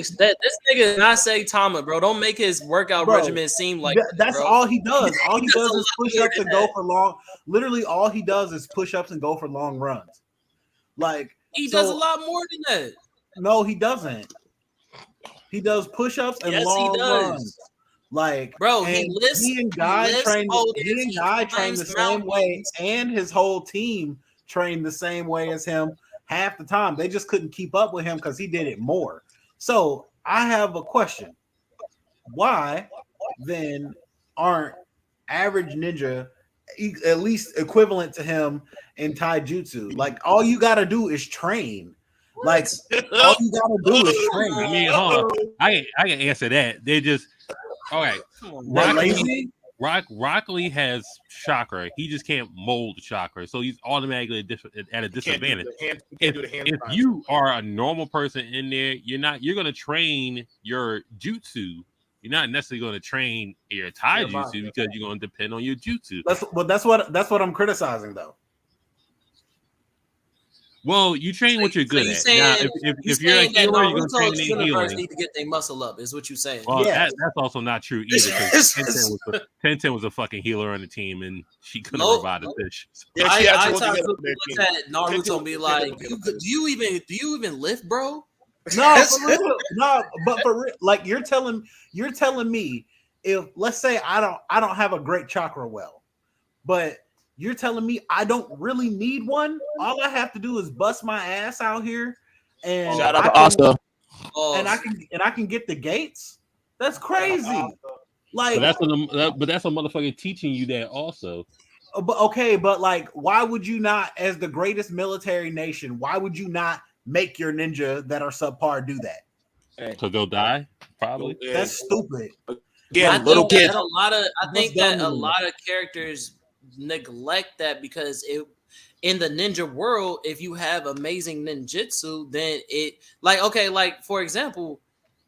is not Saitama, bro. Don't make his workout regimen seem like that's all he does. All he does is push-ups and go for long. Literally, all he does is push-ups and go for long runs. Like he does a lot more than that. No, he doesn't. He does push-ups and long runs. Like, bro, he and Guy train the same way, and his whole team trained the same way as him half the time. They just couldn't keep up with him because he did it more. So I have a question. Why then aren't average ninja at least equivalent to him in taijutsu? Like, all you got to do is train. Like, all you got to do is train. I mean, hold on. I can answer that. They just, all right. Rock Lee has chakra. He just can't mold chakra, so he's automatically at a disadvantage. If you are a normal person in there, you're going to train your jutsu. You're not necessarily going to train your taijutsu because you're going to depend on your jutsu. That's what I'm criticizing, though. Well, you train what you're good at. Now, if you're a healer, you're going to train in healing. Need to get their muscle up, is what you're saying. Well, that's also not true either. Ten was a fucking healer on the team, and she couldn't revive the fish. So. Yeah, I talk to Naruto and be like, do you even lift, bro? No, for real. No, but for real, like you're telling me if, let's say, I don't have a great chakra well, but you're telling me I don't really need one. All I have to do is bust my ass out here, and shout out to Asta. And I can get the gates. That's crazy. Like, but that's a motherfucker teaching you that also. But okay, but like, why would you not, as the greatest military nation, why would you not make your ninja that are subpar do that? To go die, probably. That's stupid. Yeah, little kids. I think that a lot of characters neglect that because in the ninja world, if you have amazing ninjutsu, then it like for example,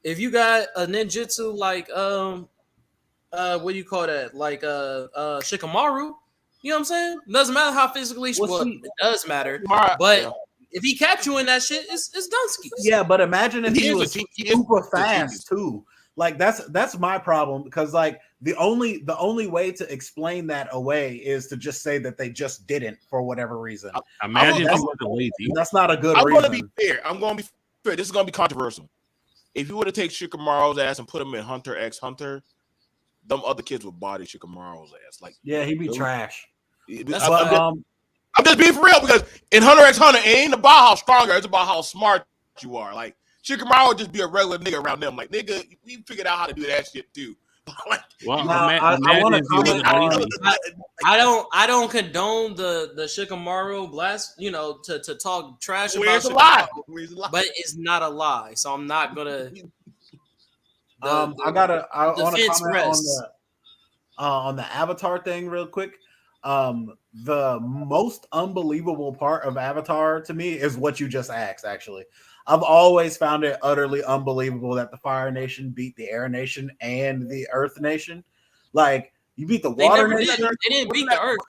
if you got a ninjutsu like what do you call that, like Shikamaru, you know what I'm saying? Doesn't matter how physically it does matter, but if he kept you in that shit, it's Dunsky. Yeah, but imagine if he was super fast too. Like that's my problem, because like the only way to explain that away is to just say that they just didn't for whatever reason. Imagine if he wasn't lazy. That's not a good I'm reason. going to be fair. I'm going to be fair. This is going to be controversial. If you were to take Shikamaru's ass and put him in Hunter x Hunter, them other kids would body Shikamaru's ass. Like, yeah, he'd be trash. I'm just being for real because in Hunter x Hunter, it ain't about how strong you are, it's about how smart you are. Like, Shikamaru would just be a regular nigga around them. Like, nigga, we figured out how to do that shit too. Like, Well, I want to comment on. I don't condone the Shikamaru blast, you know, to talk trash where's about the lie? Shikamaru, Where's the lie? but it's not a lie. So I'm not gonna. I want to comment rests. on the Avatar thing real quick. The most unbelievable part of Avatar to me is what you just asked. Actually, I've always found it utterly unbelievable that the Fire Nation beat the Air Nation and the Earth Nation. Like, you beat the Water Nation. They didn't beat the Earth.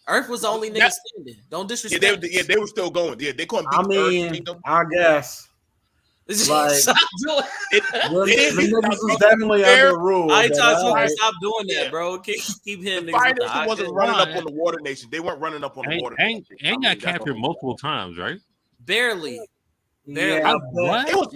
Earth was the only nigga standing. Don't disrespect. Yeah, they were still going. Yeah, they couldn't beat I mean, the Earth. I guess. Like, Stop doing the niggas was definitely underruled. I told you stop doing that, bro. Keep hitting The niggas. Fire with the Nation wasn't eye. running up on the Water Nation. They weren't running up on the Water Nation. Ain't got captured multiple times, right? Barely. Yeah, What? It was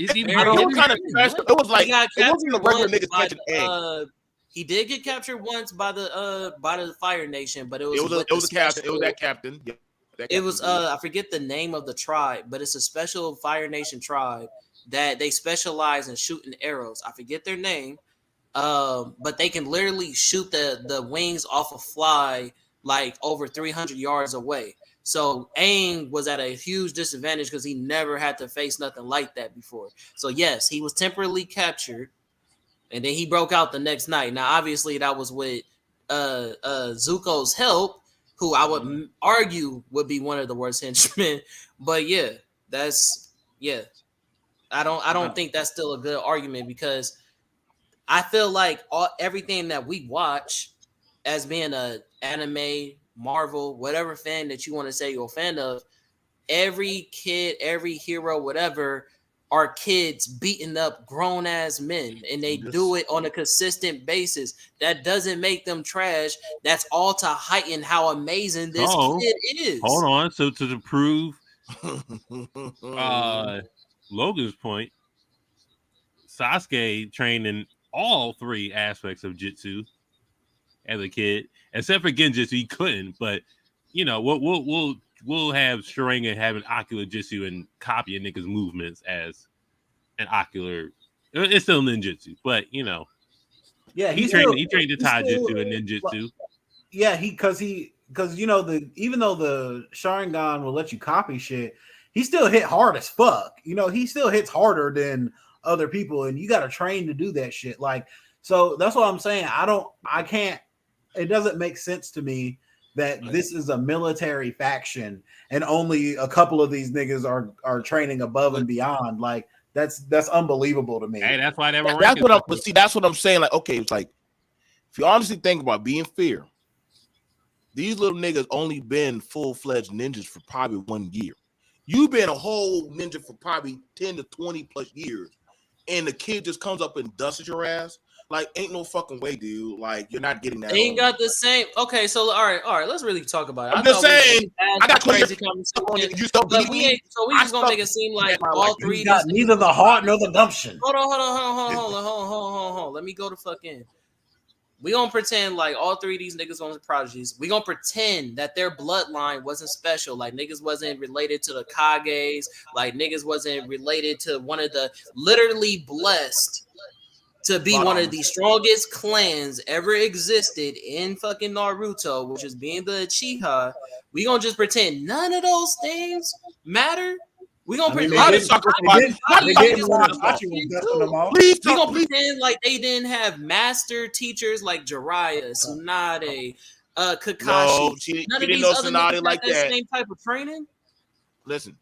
kind of special. It was like it wasn't the regular niggas catching eggs. He did get captured once by the Fire Nation, but it was a captain. It was that captain. Yeah, it was I forget the name of the tribe, but it's a special Fire Nation tribe that they specialize in shooting arrows. I forget their name, but they can literally shoot the wings off a fly like over 300 yards away. So Aang was at a huge disadvantage because he never had to face nothing like that before. So yes, he was temporarily captured, and then he broke out the next night. Now, obviously, that was with Zuko's help, who I would argue would be one of the worst henchmen. But yeah, I don't think that's still a good argument because I feel like everything that we watch as being a anime, Marvel, whatever fan that you want to say you're a fan of, every kid, every hero, whatever, are kids beating up grown ass men, and they do it on a consistent basis. That doesn't make them trash. That's all to heighten how amazing this kid is. Hold on. So to prove Logan's point, Sasuke trained in all three aspects of Jitsu as a kid, except for Genjutsu. He couldn't, but you know, we'll have Sharingan having ocular Jitsu and copying niggas' movements as an ocular. It's still ninjutsu, but you know, yeah, he trained to taijutsu and ninjutsu. Yeah, because you know even though the Sharingan will let you copy shit, he still hit hard as fuck. You know, he still hits harder than other people, and you got to train to do that shit. Like, so that's what I'm saying. I can't. It doesn't make sense to me that this is a military faction and only a couple of these niggas are training above and beyond. Like, that's unbelievable to me. Hey, that's why that's what I'm saying. Like, okay, it's like if you honestly think about being fair, these little niggas only been full-fledged ninjas for probably 1 year. You've been a whole ninja for probably 10 to 20 plus years, and the kid just comes up and dusts your ass. Like, ain't no fucking way, dude. Like, you're not getting that. Ain't got the same. Okay, so all right. Let's really talk about it. I'm just saying. I got crazy conversation. You still beat me. So we just gonna make it seem like all three. Got neither the heart nor the gumption. Hold on. Let me go to fucking. We gonna pretend like all three of these niggas on the prodigies. We gonna pretend that their bloodline wasn't special. Like, niggas wasn't related to the Kages. Like, niggas wasn't related to one of the literally blessed to be one of the strongest clans ever existed in fucking Naruto, which is being the Uchiha. We gonna just pretend none of those things matter. We gonna pretend like they didn't have master teachers like Jiraiya, Tsunade, Kakashi. No, she none of didn't these know other Tsunade niggas like had that. same type of training. Listen.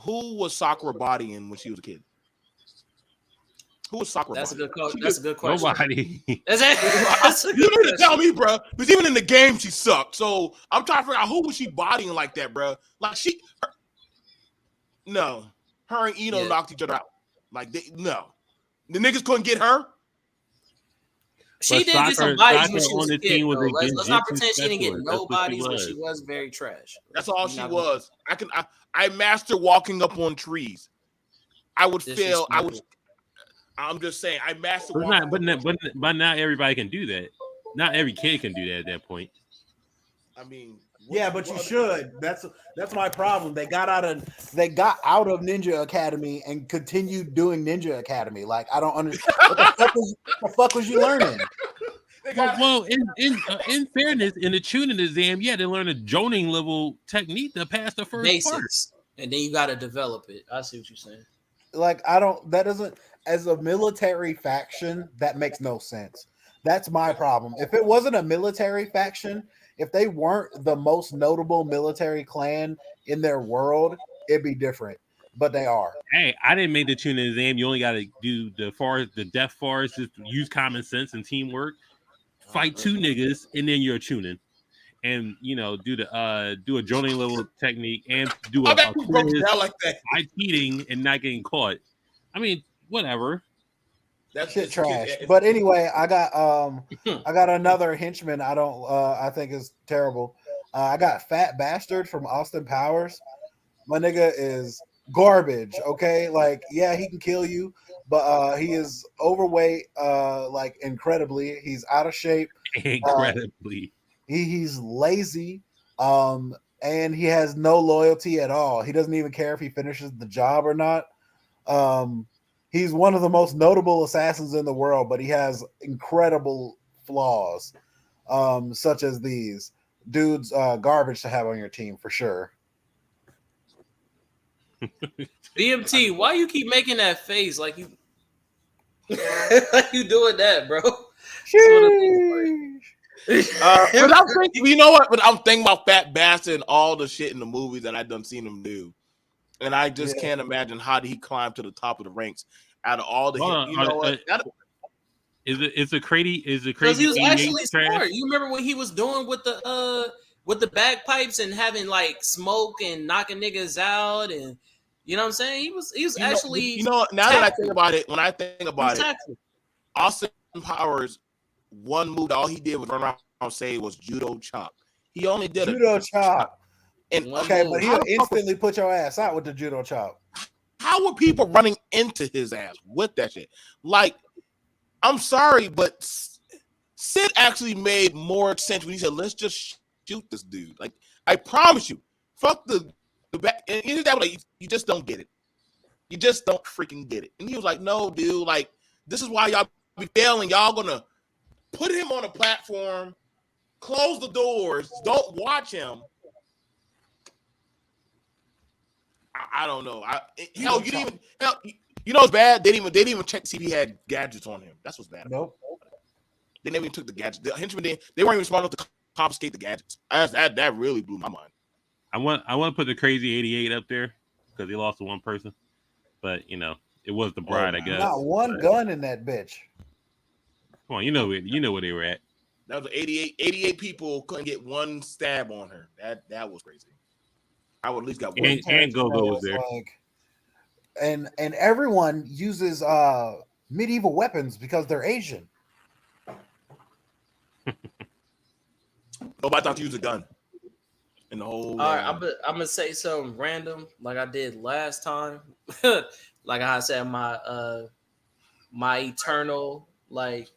Who was Sakura bodying when she was a kid? Who was Sakura? That's a good question. That's a good question. Nobody. You need to tell me, bro. Because even in the game, she sucked. So I'm trying to figure out who was she bodying like that, bro. Like no, her and Ino knocked each other out. Like no, the niggas couldn't get her. She But did get some soccer bodies when she on was the a kid, team was though. a Let's not genjutsu pretend she didn't get specialist. no That's what she bodies, but she was. was very trash. That's all We're she not gonna- was. I master walking up on trees. I would fail. I'm just saying. I master But walking not, but, up not, on but, but not everybody can do that. Not every kid can do that at that point. I mean, Yeah, but you should. That's my problem. They got out of Ninja Academy and continued doing Ninja Academy. Like I don't understand what the fuck was you learning? Well, in fairness, in the tuning exam, yeah, they learn a joning level technique to pass the first basics, and then you got to develop it. I see what you're saying. Like I don't. That doesn't. As a military faction, that makes no sense. That's my problem. If it wasn't a military faction, if they weren't the most notable military clan in their world, it'd be different. But they are. Hey, I didn't make the tuning exam. You only got to do the death forest, just use common sense and teamwork. Fight two niggas, and then you're tuning. And do a joining level technique and do a quiz, like that. cheating and not getting caught. I mean, whatever. That shit trash. But anyway, I got another henchman. I think is terrible. I got Fat Bastard from Austin Powers. My nigga is garbage. Okay, like yeah, he can kill you, but he is overweight. Like incredibly, he's out of shape. Incredibly. He's lazy, and he has no loyalty at all. He doesn't even care if he finishes the job or not. He's one of the most notable assassins in the world, but he has incredible flaws, such as these. Dude's garbage to have on your team for sure. BMT, why you keep making that face like you like you doing that, bro? But I'm thinking, you know what? But I'm thinking about Fat Bastard and all the shit in the movies that I done seen him do, and I just can't imagine how did he climb to the top of the ranks out of all the. Is it crazy? Because he was actually smart. You remember what he was doing with the bagpipes and having like smoke and knocking niggas out, and you know what I'm saying? He was actually now that I think about it, when I think about it, Austin Powers. One move, all he did was run around and say was judo chop. He only did judo chop. And okay, but he'll instantly put your ass out with the judo chop. How were people running into his ass with that shit? Like, I'm sorry, but Sid actually made more sense when he said, "Let's just shoot this dude." Like, I promise you, fuck the back. And that way, you just don't get it. You just don't freaking get it. And he was like, "No, dude. Like, this is why y'all be failing. Y'all gonna." Put him on a platform, close the doors, don't watch him. I don't know. You didn't even you know it's bad. They didn't even check to see if he had gadgets on him. That's what's bad. Nope. They never even took the gadgets. The henchmen they weren't even smart enough to confiscate the gadgets. That really blew my mind. I want to put the crazy 88 up there because he lost to one person, but it was the bride. I guess not one gun in that bitch. Come on, you know where they were at. That was 88 people couldn't get one stab on her. That was crazy. I would at least got one. And Go-Go was there. And everyone uses medieval weapons because they're Asian. Nobody thought to use a gun. In the whole. All right, I'm gonna say something random like I did last time. Like I said, my eternal. Like,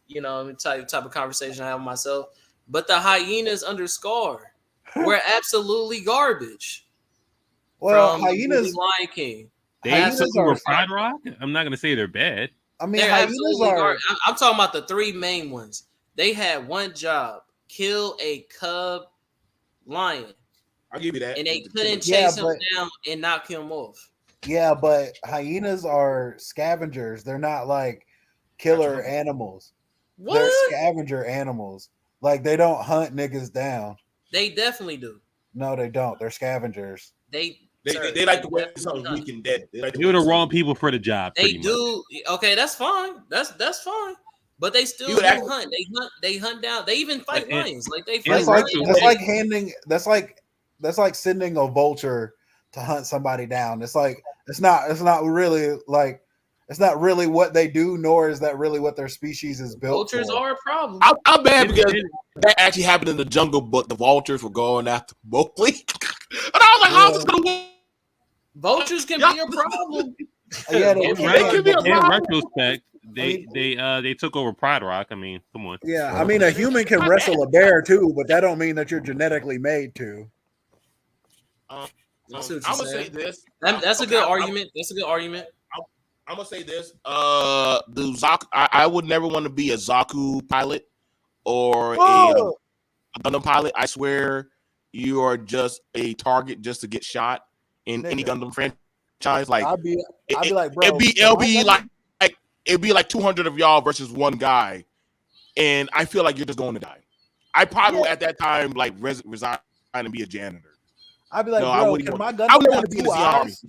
type of conversation I have with myself. But the hyenas under Scar were absolutely garbage. Well, hyenas, Lion King. Hyenas are Fried Rock. I'm not gonna say they're bad. I mean, they're hyenas are. I'm talking about the three main ones. They had one job: kill a cub lion. I'll give you that. And they couldn't chase him down and knock him off. Yeah, but hyenas are scavengers. They're not like killer animals. What? They're scavenger animals. Like they don't hunt niggas down. They definitely do. No, they don't. They're scavengers. They like the way something's weak and dead. You're the wrong people for the job. They do. Much. Okay, that's fine. That's fine. But they still do hunt. They hunt down. They even fight lions. Like they fight. That's like sending a vulture to hunt somebody down. It's not really like. It's not really what they do, nor is that really what their species is built Vultures for. are a problem. I'm mad because that actually happened in the Jungle Book. The vultures were going after Mowgli, and I was like, "How's this gonna work?" Vultures can be a problem. Yeah, In, can be a in problem. retrospect, they took over Pride Rock. I mean, come on. Yeah, I mean, a human can wrestle a bear too, but that don't mean that you're genetically made to. I see what I'm you're gonna saying. say this. That's a good argument. That's a good argument. I'm gonna say this. The Zaku, I would never want to be a Zaku pilot or Oh! a Gundam pilot. I swear, you are just a target just to get shot in any Gundam franchise. Like I'd be like, bro, it'd be like 200 of y'all versus one guy, and I feel like you're just going to die. I probably at that time like resign and be a janitor. I'd be like, No, bro, can my gun have two eyes?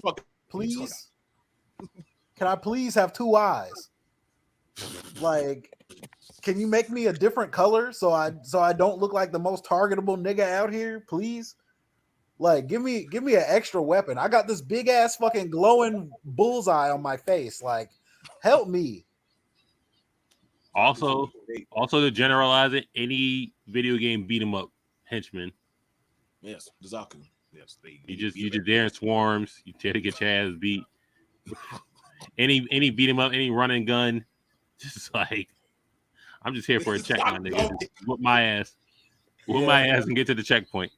Please? Can I please have two eyes? Like, can you make me a different color so I don't look like the most targetable nigga out here, please? Like, give me an extra weapon. I got this big ass fucking glowing bullseye on my face. Like, help me. Also to generalize it, any video game beat 'em up henchman. Yes, the Zaku. Yes, you just there in swarms. You tend to get your ass beat. Any beat 'em up, any run and gun, just like I'm just here for a check, my nigga. Just whoop my ass, and get to the checkpoint.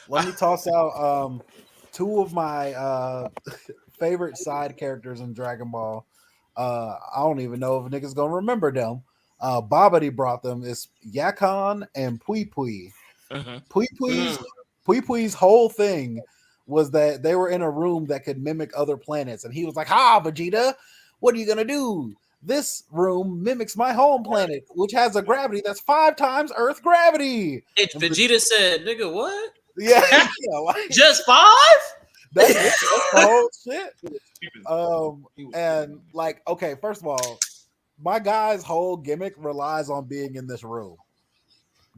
Let me toss out two of my favorite side characters in Dragon Ball. I don't even know if niggas gonna remember them. Babidi brought them. It's Yakon and Pui Pui. Pui Pui's whole thing was that they were in a room that could mimic other planets, and he was like, "Ha, Vegeta, what are you gonna do? This room mimics my home planet, which has a gravity that's 5 times Earth gravity." And Vegeta said, "Nigga, what? Yeah, just 5? That's the whole shit." And like, okay, first of all, my guy's whole gimmick relies on being in this room.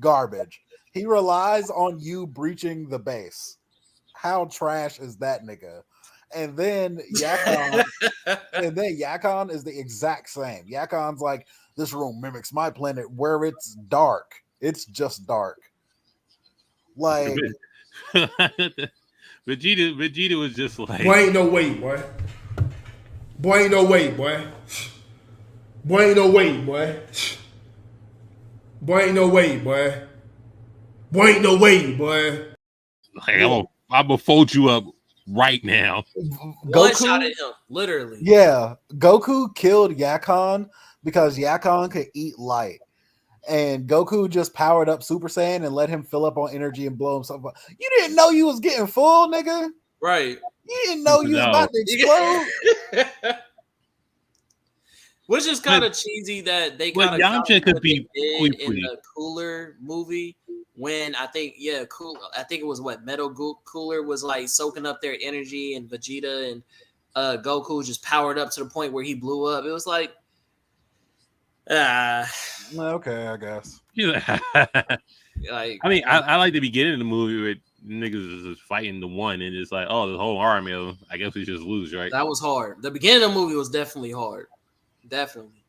Garbage. He relies on you breaching the base. How trash is that nigga? And then Yakon, is the exact same. Yakon's like, this room mimics my planet where it's dark. It's just dark. Like Vegeta was just like, boy, ain't no way, boy. Boy, ain't no way, boy. Boy, ain't no way, boy. Boy, ain't no way, boy. Boy, ain't no way, boy. Like, I'm gonna fold you up right now. One shot at him, literally. Yeah, Goku killed Yakon because Yakon could eat light, and Goku just powered up Super Saiyan and let him fill up on energy and blow himself up. You didn't know you was getting full, nigga. Right. You didn't know you was about to explode. Which is kind of cheesy that they kind of Yamcha could be in the Cooler movie when I think it was Metal Cooler was like soaking up their energy, and Vegeta and Goku just powered up to the point where he blew up. It was like, okay, I guess. Like, I mean, I like the beginning of the movie where niggas is just fighting the one, and it's like, oh, the whole army of them. I guess we just lose, right? That was hard. The beginning of the movie was definitely hard. Definitely.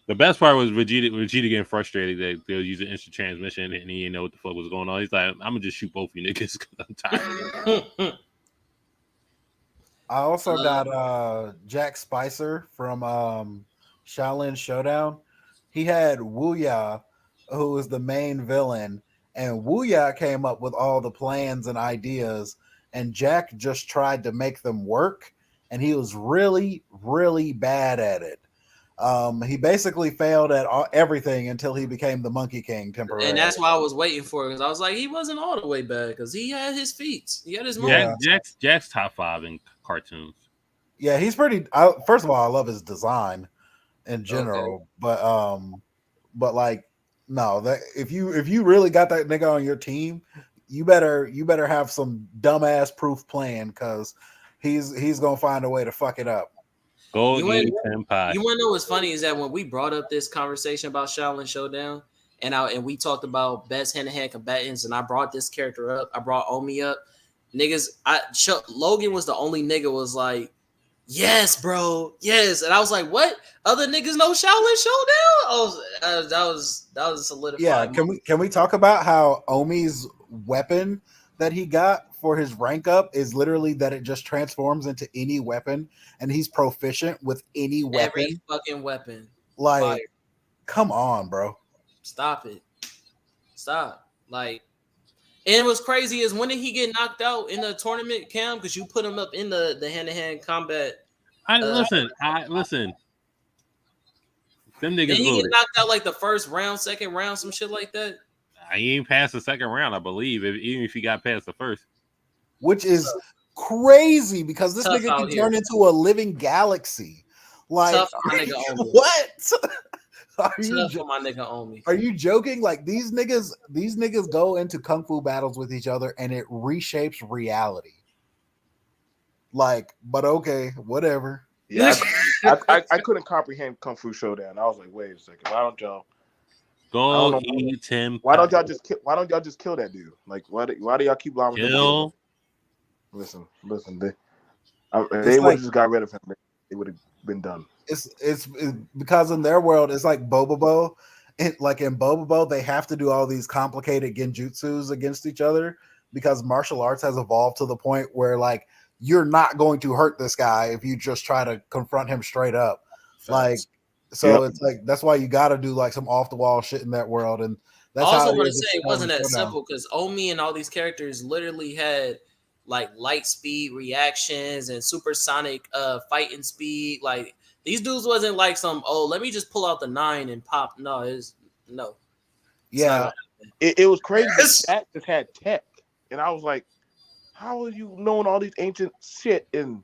The best part was Vegeta getting frustrated that they were using instant transmission and he didn't know what the fuck was going on. He's like, I'm gonna just shoot both of you niggas because I'm tired. I also got Jack Spicer from Shaolin Showdown. He had Wuya, who was the main villain, and Wuya came up with all the plans and ideas, and Jack just tried to make them work, and he was really, really bad at it. He basically failed at everything until he became the Monkey King temporarily. And that's why I was waiting for it, because I was like, he wasn't all the way bad because he had his feats. He had his moments. Jack's top 5 in cartoons. Yeah, he's pretty. First of all, I love his design in general, but like, no, that if you really got that nigga on your team, you better have some dumbass proof plan, because he's gonna find a way to fuck it up. You want to know what's funny is that when we brought up this conversation about Shaolin Showdown, and we talked about best hand-to-hand combatants, and I brought this character up, I brought Omi up, niggas. Logan was the only nigga was like, Yes, bro. Yes, and I was like, "What? Other niggas know Shaolin Showdown?" That was solidified. Yeah, can we talk about how Omi's weapon that he got for his rank up is literally that it just transforms into any weapon, and he's proficient with any weapon. Every fucking weapon. Like, Fire. come on, bro. Stop it. Stop. Like, and what's crazy is when did he get knocked out in the tournament, Cam? Because you put him up in the hand-to-hand combat. Listen. Them niggas Did he voted. get knocked out like the first round, second round, some shit like that? I ain't past the second round, I believe, even if he got past the first. Which is crazy because this Tough nigga out can here. turn into a living galaxy. Like, Tough for my nigga Omi. what? Tough for my nigga Omi. Are you joking? Like these niggas go into kung fu battles with each other and it reshapes reality. Like, but okay, whatever. Yeah, I couldn't comprehend Kung Fu Showdown. I was like, wait a second, why don't y'all Go eat him. Why don't y'all just kill that dude? Like, why do y'all keep allowing him to kill? Listen, they would have just got rid of him. It would have been done. It's because in their world it's like Bobobo. Like in Bobobo, they have to do all these complicated genjutsus against each other because martial arts has evolved to the point where like you're not going to hurt this guy if you just try to confront him straight up. Like, so it's like that's why you got to do like some off the wall shit in that world. And that's I also how want to say it wasn't that simple because Omi and all these characters literally had like light speed reactions and supersonic fighting speed. Like these dudes wasn't like some let me just pull out the 9 and pop. No. Yeah, it was crazy. That just had tech, and I was like, how are you knowing all these ancient shit and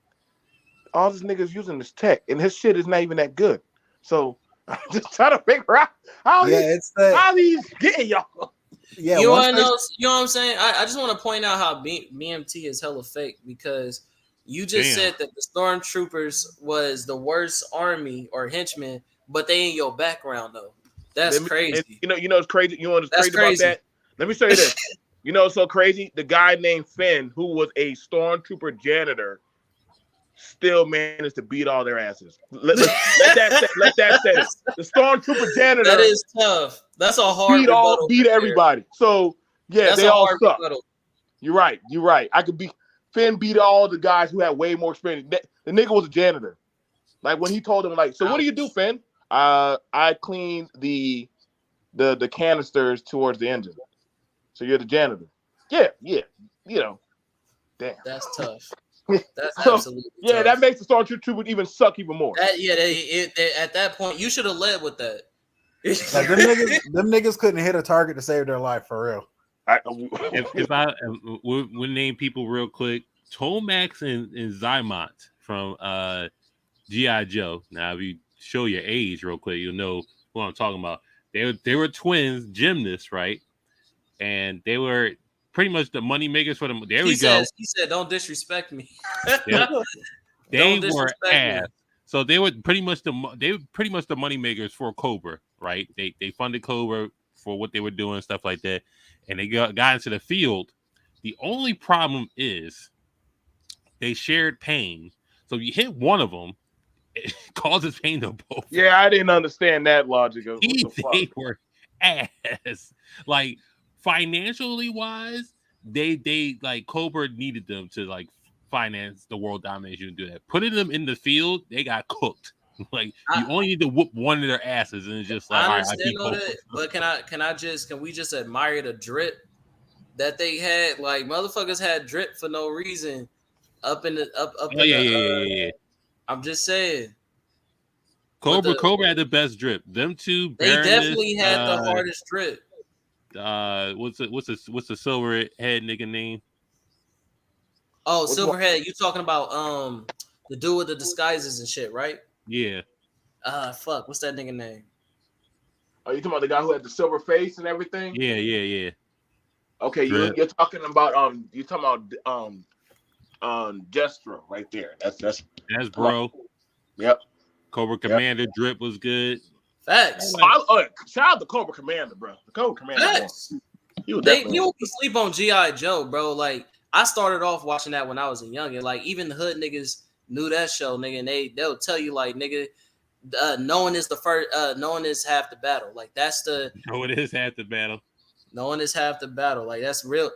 all these niggas using this tech and his shit is not even that good? So I'm just trying to figure out how he's getting y'all. Yeah, you want to know? You know what I'm saying? I just want to point out how BMT is hella fake because you just said that the stormtroopers was the worst army or henchmen, but they in your background though. That's crazy. You know, it's crazy. You know what's crazy about that? Let me say this. You know, it's so crazy. The guy named Finn, who was a stormtrooper janitor, still managed to beat all their asses. Let that say it. The stormtrooper janitor. That is tough. That's a hard beat everybody. So yeah, that's they all suck. Rebuttal. You're right. Finn beat all the guys who had way more experience. The nigga was a janitor. Like when he told him, like, so what do you do, Finn? I cleaned the canisters towards the engine. So you're the janitor. Yeah. You know, damn. That's tough. That's absolutely tough. That makes the stormtrooper even suck even more. They, at that point, you should have led with that. Like them niggas couldn't hit a target to save their life for real. If I would name people real quick, Tomax and Zymont from G.I. Joe. Now, if you show your age real quick, you'll know who I'm talking about. They were twins, gymnasts, right? And they were pretty much the money makers for them. There we go. He said, "Don't disrespect me." They were ass. So they were pretty much the money makers for Cobra, right? They funded Cobra for what they were doing, stuff like that, and they got into the field. The only problem is they shared pain. So if you hit one of them, it causes pain to both. Yeah, I didn't understand that logic. They were ass. Like financially wise, they like Cobra needed them to like finance the world domination and do that. Putting them in the field, they got cooked. Like you only need to whoop one of their asses, and it's just like, I understand all that, but can we just admire the drip that they had? Like motherfuckers had drip for no reason up in the yeah. I'm just saying. Cobra had the best drip. Them two, they definitely had the hardest drip. What's the silver head nigga name? Oh, Silverhead. You talking about the dude with the disguises and shit, right? Yeah. Fuck. What's that nigga name? Are you talking about the guy who had the silver face and everything? Yeah. Okay, you're talking about Destro right there. That's bro. Yep. Cobra Commander drip was good. Facts. Shout out to Cobra Commander, bro. The Cobra Commander. Facts. You don't sleep on G.I. Joe, bro. Like I started off watching that when I was a youngin'. Like even the hood niggas knew that show, nigga, and they'll tell you like, nigga, knowing is the first, knowing is half the battle. Like that's the Oh, it is half the battle. knowing is half the battle. Like that's real.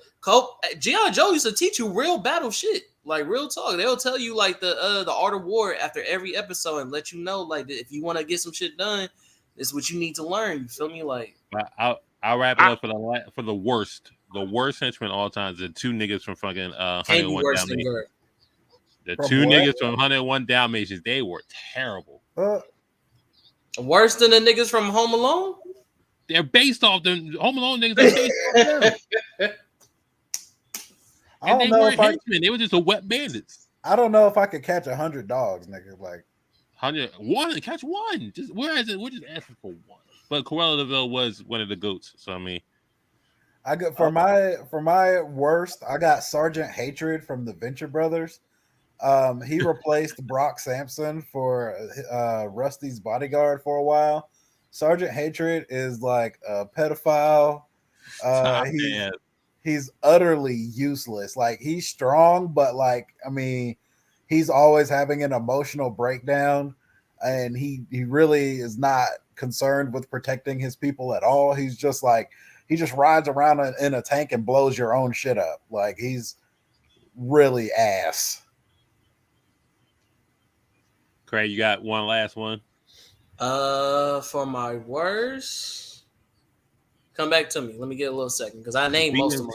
G.I. Joe used to teach you real battle shit. Like real talk. They'll tell you like the art of war after every episode and let you know like if you want to get some shit done, this is what you need to learn. You feel me? Like I'll wrap it up for the worst. The worst henchmen all time is the two niggas from fucking can't be 101 worse than Dalmatians. Gert. The From two what? niggas from 101 Dalmatians, they were terrible. Worse than the niggas from Home Alone? They're based off the Home Alone niggas. They're based off them. I And don't they know weren't if I. henchmen. They were just a wet bandits. I don't know if I could catch 100 dogs, nigga. Like 101, catch one. Just whereas we're just asking for one. But Cruella de Vil was one of the goats. So I mean, I got for my worst, I got Sergeant Hatred from the Venture Brothers. He replaced Brock Sampson for Rusty's bodyguard for a while. Sergeant Hatred is like a pedophile. He's utterly useless. Like he's strong, but like I mean, he's always having an emotional breakdown, and he really is not concerned with protecting his people at all. He's just like he just rides around in a tank and blows your own shit up. Like he's really ass. Craig, you got one last one? For my worst, come back to me. Let me get a little second because I named most of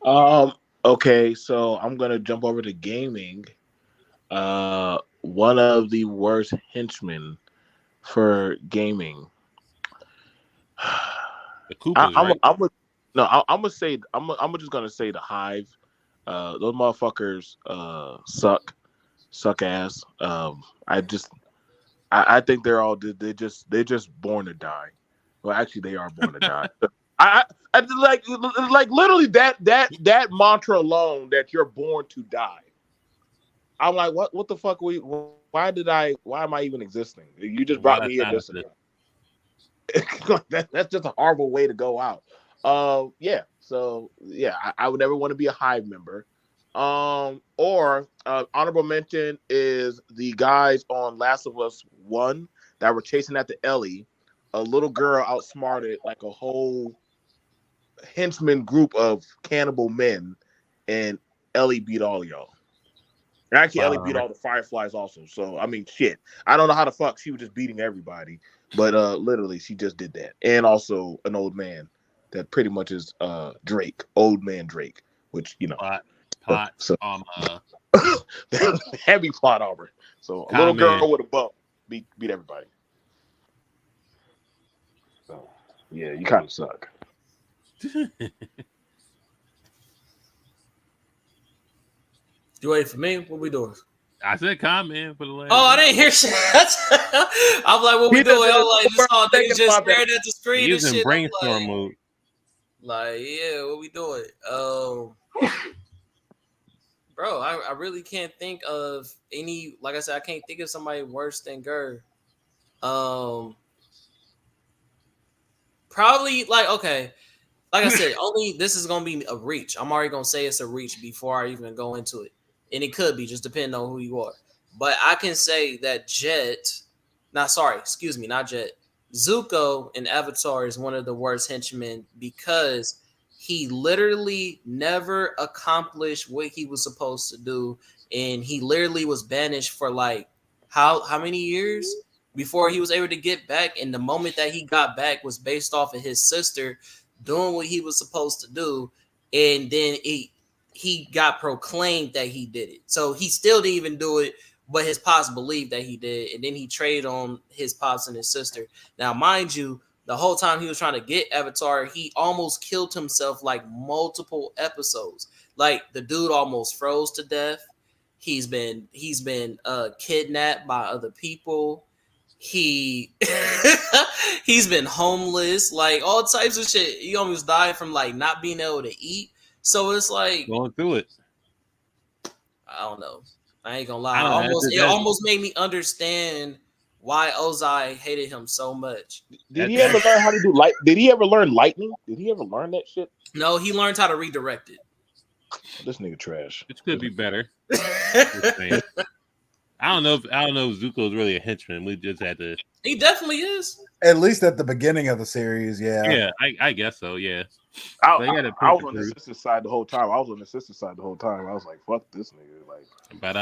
mine. Okay, so I'm gonna jump over to gaming. One of the worst henchmen for gaming. The Koopas, right? I'm just gonna say the Hive. Those motherfuckers suck ass. I think they're just born to die. Well, actually, they are born to die. I like literally that mantra alone, that you're born to die. I'm like, what the fuck? Why am I even existing? You just brought me here. That's just a horrible way to go out. Yeah. So yeah, I would never want to be a Hive member. Or honorable mention is the guys on Last of Us 1 that were chasing after Ellie. A little girl outsmarted like a whole henchman group of cannibal men, and Ellie beat all of y'all. And actually, Ellie beat all the Fireflies also. So I mean, shit. I don't know how the fuck she was just beating everybody, but literally she just did that. And also an old man that pretty much is Drake, old man Drake, which you know. Plot Heavy plot armor. So a little girl with a bump beat everybody. So yeah, you kind of suck. You waiting for me? What we doing? I said comment for the last. Oh, I didn't hear shit. I'm like, what we doing? I'm like, just all niggas just staring at the screen and shit. Brainstorm mode. Like, yeah, what we doing? Bro, I really can't think of any. Like I said, I can't think of somebody worse than Gerd. Probably like okay. Like I said, only this is gonna be a reach. I'm already gonna say it's a reach before I even go into it, and it could be just depending on who you are. But I can say that not Jet. Zuko in Avatar is one of the worst henchmen because he literally never accomplished what he was supposed to do, and he literally was banished for like how many years before he was able to get back. And the moment that he got back was based off of his sister doing what he was supposed to do, and then he got proclaimed that he did it. So he still didn't even do it, but his pops believed that he did, and then he traded on his pops and his sister. Now, mind you, the whole time he was trying to get Avatar, he almost killed himself like multiple episodes. Like the dude almost froze to death. He's been kidnapped by other people. He's been homeless, like all types of shit. He almost died from like not being able to eat. So it's like going through it. I don't know. I ain't gonna lie. It almost made me understand why Ozai hated him so much. Did he ever learn how to do light? Did he ever learn lightning? Did he ever learn that shit? No, he learned how to redirect it. This nigga trash. Which could be better. Just saying. I don't know if Zuko is really a henchman. We just had to. He definitely is. At least at the beginning of the series, yeah. Yeah, I guess so. Yeah. I They gotta was push it on the through. sister side the whole time. I was like, fuck this nigga. Like, But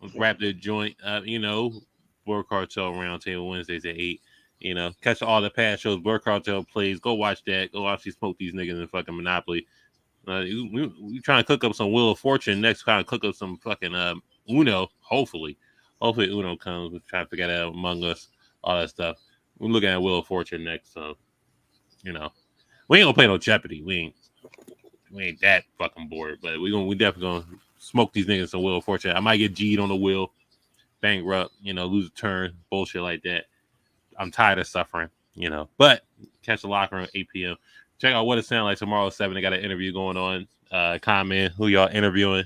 let's wrap the joint up. Blerd Cartel Roundtable Wednesdays at 8. Catch all the past shows. Blerd Cartel plays. Go watch that. Go watch these smoke these niggas in fucking Monopoly. We trying to cook up some Wheel of Fortune next. Trying to cook up some fucking Uno. Hopefully Uno comes. We're trying to figure that out Among Us. All that stuff. We're looking at Wheel of Fortune next. So we ain't gonna play no Jeopardy. We ain't that fucking bored. But we definitely gonna smoke these niggas some Wheel of Fortune. I might get G'd on the wheel, bankrupt. Lose a turn, bullshit like that. I'm tired of suffering. But catch the locker room at 8 p.m. Check out What It Sound Like tomorrow at 7. They got an interview going on. Comment who y'all interviewing.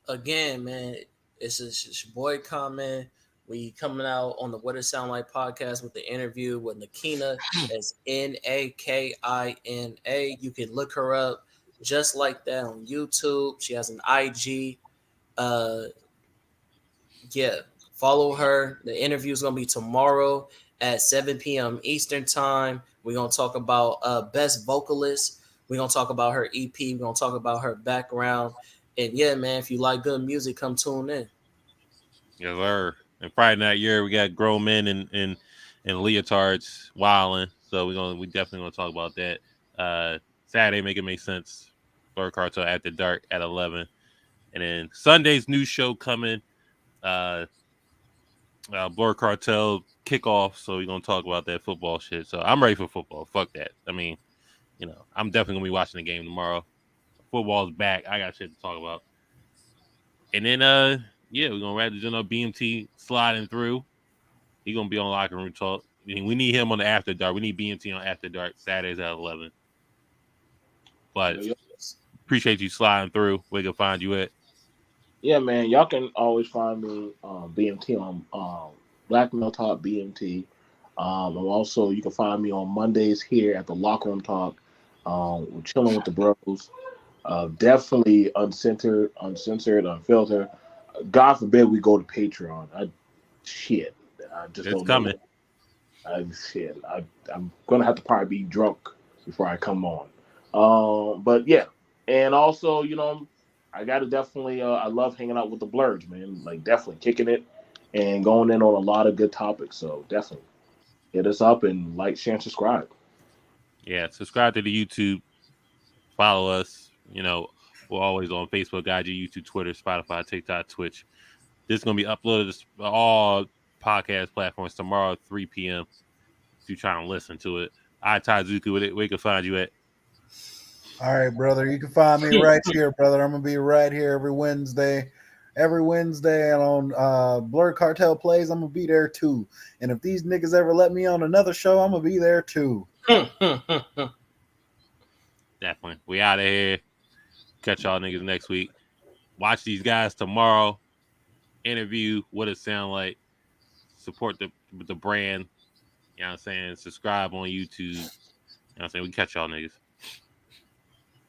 Again, man, it's your boy Comment. We coming out on the What It Sound Like podcast with the interview with Nakina. That's Nakina. You can look her up just like that on YouTube. She has an IG. Follow her. The interview is gonna be tomorrow at 7 p.m. Eastern time. We're gonna talk about best vocalist. We're gonna talk about her EP. We're gonna talk about her background. And yeah, man, if you like good music, come tune in. Yes, sir. And Friday night, we got grown men in leotards wilding. So we definitely gonna talk about that. Saturday, make it make sense. Blerd Cartel After Dark at 11, and then Sunday's new show coming. Blerd Cartel kickoff. So we're gonna talk about that football shit. So I'm ready for football. Fuck that. I mean, I'm definitely gonna be watching the game tomorrow. Football's back. I got shit to talk about. And then we're gonna wrap the joint up. BMT sliding through. He gonna be on Locker Room Talk. We need him on the After Dark. We need BMT on After Dark Saturdays at 11. But appreciate you sliding through. Where can find you at? yeah, man, y'all can always find me BMT on Black Male Talk BMT. And also you can find me on Mondays here at the Locker Room Talk. We're chilling with the bros. Definitely uncensored, unfiltered. God forbid we go to Patreon. I just It's don't coming. know. I'm gonna have to probably be drunk before I come on. But yeah, and also I gotta definitely I love hanging out with the Blerds, man. Like definitely kicking it and going in on a lot of good topics. So definitely hit us up and like, share, and subscribe. Yeah, subscribe to the YouTube. Follow us. We're always on Facebook, IG, YouTube, Twitter, Spotify, TikTok, Twitch. This is gonna be uploaded to all podcast platforms tomorrow at 3 p.m. If you're trying to listen to it. Taizuku with it. Where can find you at? All right, brother. You can find me right here, brother. I'm gonna be right here every Wednesday. Every Wednesday and on Blerd Cartel Plays, I'm gonna be there too. And if these niggas ever let me on another show, I'm gonna be there too. Definitely. We out of here. Catch y'all niggas next week. Watch these guys tomorrow. Interview What It Sound Like. Support the brand. You know what I'm saying? Subscribe on YouTube. You know what I'm saying? We catch y'all niggas.